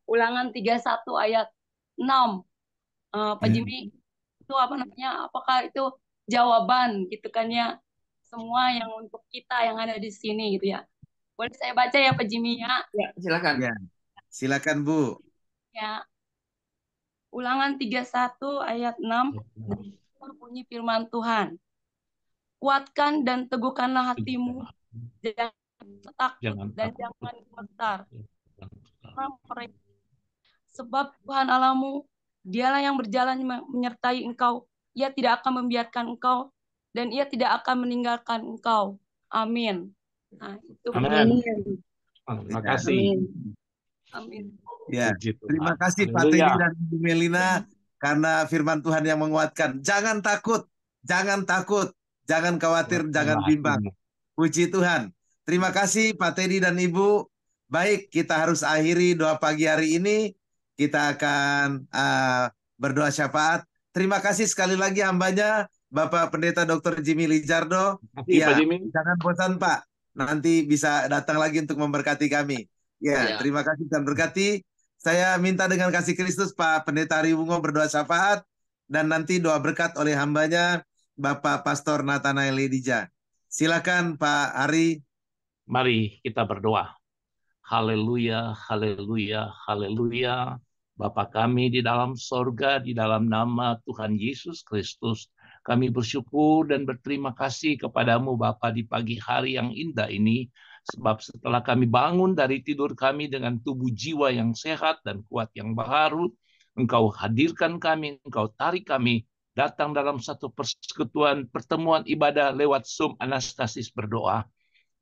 I: Ulangan 31 ayat 6. Pak Jimmy, itu apa namanya? Apakah itu jawaban gitu kan ya? Semua yang untuk kita yang ada di sini gitu ya. Boleh saya baca ya Pak Jimmy ya?
C: Ya, silakan.
A: Ya, silakan Bu.
I: Ya. Ulangan 31 ayat 6. Berbunyi firman Tuhan. Kuatkan dan teguhkanlah hatimu, jangan takut dan jangan gemetar. Sebab Tuhan Allahmu, Dialah yang berjalan menyertai engkau. Ia tidak akan membiarkan engkau dan Ia tidak akan meninggalkan engkau. Amin. Nah, itu
H: Amin. Terima kasih.
I: Amin.
A: Ya, terima kasih Pak Teddy dan Ibu Melina karena firman Tuhan yang menguatkan. Jangan takut, jangan takut. Jangan khawatir, jangan bimbang. Puji Tuhan. Terima kasih Pak Teddy dan Ibu. Baik, kita harus akhiri doa pagi hari ini. Kita akan berdoa syafaat. Terima kasih sekali lagi hambanya, Bapak Pendeta Dr. Jimmy Lizardo. Ya, jangan bosan Pak. Nanti bisa datang lagi untuk memberkati kami. Ya, terima kasih dan berkati. Saya minta dengan kasih Kristus Pak Pendeta Ari Bungo berdoa syafaat dan nanti doa berkat oleh hambanya Bapak Pastor Nathanael Edija. Silakan Pak Ari.
H: Mari kita berdoa. Haleluya, haleluya, haleluya. Bapa kami di dalam sorga, di dalam nama Tuhan Yesus Kristus, kami bersyukur dan berterima kasih kepadamu Bapa di pagi hari yang indah ini. Sebab setelah kami bangun dari tidur kami dengan tubuh jiwa yang sehat dan kuat yang baru, Engkau hadirkan kami, Engkau tarik kami datang dalam satu persekutuan pertemuan ibadah lewat Zoom Anastasis berdoa.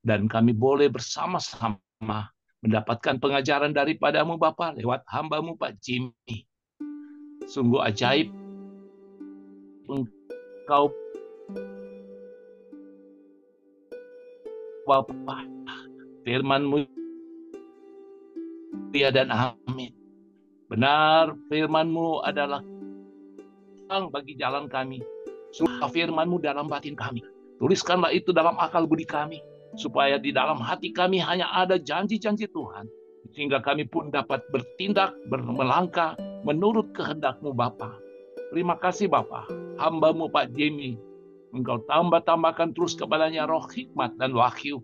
H: Dan kami boleh bersama-sama mendapatkan pengajaran daripadamu Bapa lewat hambamu Pak Jimmy. Sungguh ajaib Engkau Bapa, firman-Mu ya dan amin. Benar, firman-Mu adalah terang bagi jalan kami. Supaya firman-Mu dalam batin kami. Tuliskanlah itu dalam akal budi kami. Supaya di dalam hati kami hanya ada janji-janji Tuhan. Sehingga kami pun dapat bertindak, melangkah menurut kehendak-Mu Bapa. Terima kasih Bapa. Hamba-Mu Pak Jimmy. Engkau tambah-tambahkan terus kepadanya roh hikmat dan wahyu.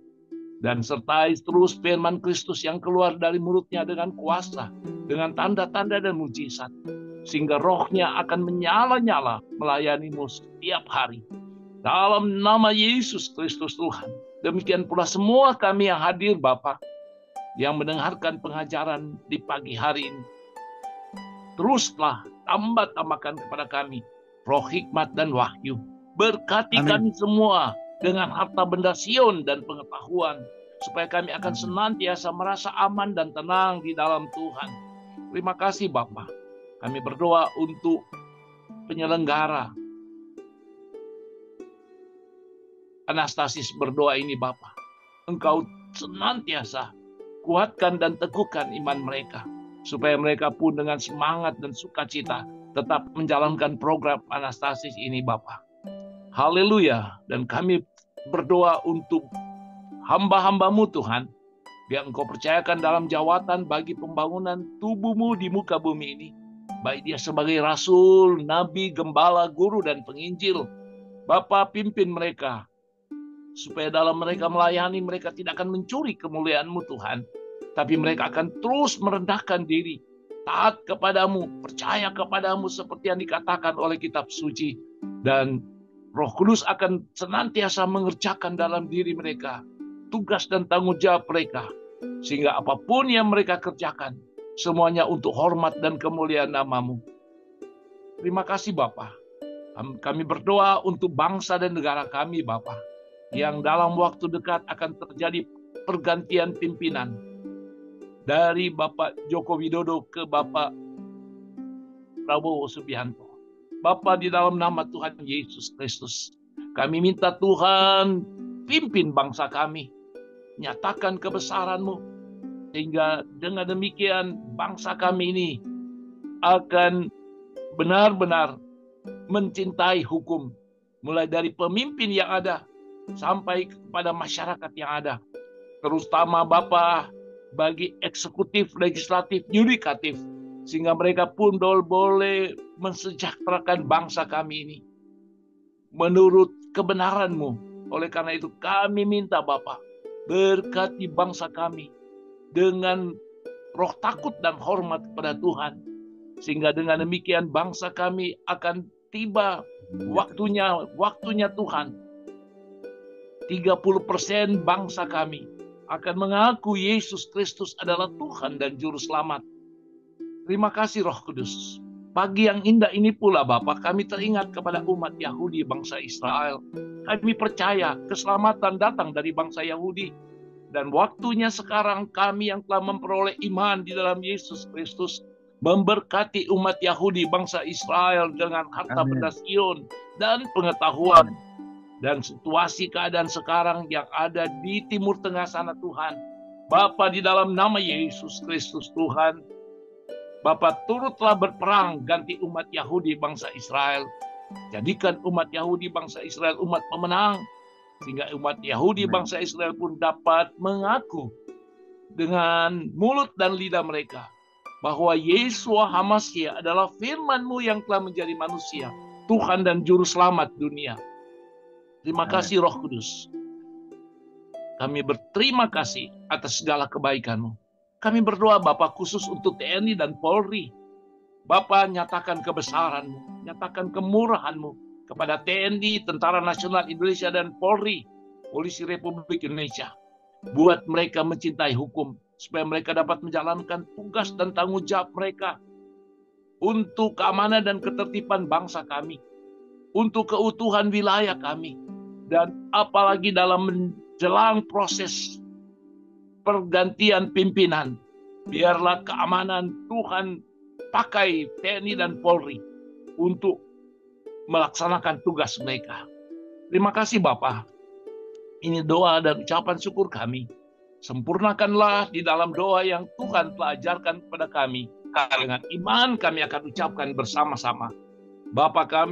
H: Dan sertai terus firman Kristus yang keluar dari mulutnya dengan kuasa. Dengan tanda-tanda dan mujizat. Sehingga rohnya akan menyala-nyala melayani-Mu setiap hari. Dalam nama Yesus Kristus Tuhan. Demikian pula semua kami yang hadir Bapa. Yang mendengarkan pengajaran di pagi hari ini. Teruslah tambah-tambahkan kepada kami roh hikmat dan wahyu. Berkati kami semua dengan harta benda sion dan pengetahuan. Supaya kami akan senantiasa merasa aman dan tenang di dalam Tuhan. Terima kasih Bapa. Kami berdoa untuk penyelenggara Anastasis berdoa ini Bapa. Engkau senantiasa kuatkan dan teguhkan iman mereka. Supaya mereka pun dengan semangat dan sukacita tetap menjalankan program Anastasis ini Bapa. Haleluya. Dan kami berdoa untuk hamba-hamba-Mu Tuhan. Yang Engkau percayakan dalam jawatan bagi pembangunan tubuh-Mu di muka bumi ini. Baik dia sebagai rasul, nabi, gembala, guru, dan penginjil. Bapa pimpin mereka. Supaya dalam mereka melayani, mereka tidak akan mencuri kemuliaan-Mu Tuhan. Tapi mereka akan terus merendahkan diri. Taat kepadamu, percaya kepadamu seperti yang dikatakan oleh kitab suci. Dan Roh Kudus akan senantiasa mengerjakan dalam diri mereka tugas dan tanggung jawab mereka. Sehingga apapun yang mereka kerjakan, semuanya untuk hormat dan kemuliaan nama-Mu. Terima kasih Bapa. Kami berdoa untuk bangsa dan negara kami Bapa. Yang dalam waktu dekat akan terjadi pergantian pimpinan. Dari Bapak Joko Widodo ke Bapak Prabowo Subianto. Bapa di dalam nama Tuhan Yesus Kristus. Kami minta Tuhan pimpin bangsa kami. Nyatakan kebesaran-Mu. Sehingga dengan demikian bangsa kami ini akan benar-benar mencintai hukum. Mulai dari pemimpin yang ada sampai kepada masyarakat yang ada. Terutama Bapa bagi eksekutif, legislatif, yudikatif. Sehingga mereka pun boleh mensejahterakan bangsa kami ini. Menurut kebenaran-Mu. Oleh karena itu kami minta Bapa, berkati bangsa kami. Dengan roh takut dan hormat kepada Tuhan. Sehingga dengan demikian bangsa kami akan tiba waktunya Tuhan. 30% bangsa kami akan mengaku Yesus Kristus adalah Tuhan dan Juru Selamat. Terima kasih Roh Kudus. Pagi yang indah ini pula Bapa, kami teringat kepada umat Yahudi bangsa Israel. Kami percaya keselamatan datang dari bangsa Yahudi. Dan waktunya sekarang kami yang telah memperoleh iman di dalam Yesus Kristus memberkati umat Yahudi bangsa Israel dengan harta benda sion dan pengetahuan. Dan situasi keadaan sekarang yang ada di Timur Tengah sana Tuhan. Bapa di dalam nama Yesus Kristus Tuhan. Bapa turutlah berperang ganti umat Yahudi bangsa Israel. Jadikan umat Yahudi bangsa Israel umat pemenang. Sehingga umat Yahudi bangsa Israel pun dapat mengaku dengan mulut dan lidah mereka bahwa Yeshua HaMashiach adalah firman-Mu yang telah menjadi manusia, Tuhan dan Juru Selamat dunia. Terima kasih Roh Kudus. Kami berterima kasih atas segala kebaikan-Mu. Kami berdoa Bapa khusus untuk TNI dan Polri. Bapa, nyatakan kebesaran-Mu, nyatakan kemurahan-Mu kepada TNI, Tentara Nasional Indonesia, dan Polri, Polisi Republik Indonesia. Buat mereka mencintai hukum, supaya mereka dapat menjalankan tugas dan tanggung jawab mereka untuk keamanan dan ketertiban bangsa kami, untuk keutuhan wilayah kami, dan apalagi dalam menjelang proses pergantian pimpinan, biarlah keamanan Tuhan pakai TNI dan Polri untuk melaksanakan tugas mereka. Terima kasih Bapa. Ini doa dan ucapan syukur kami. Sempurnakanlah di dalam doa yang Tuhan telah ajarkan kepada kami. Dengan iman kami akan ucapkan bersama-sama. Bapa kami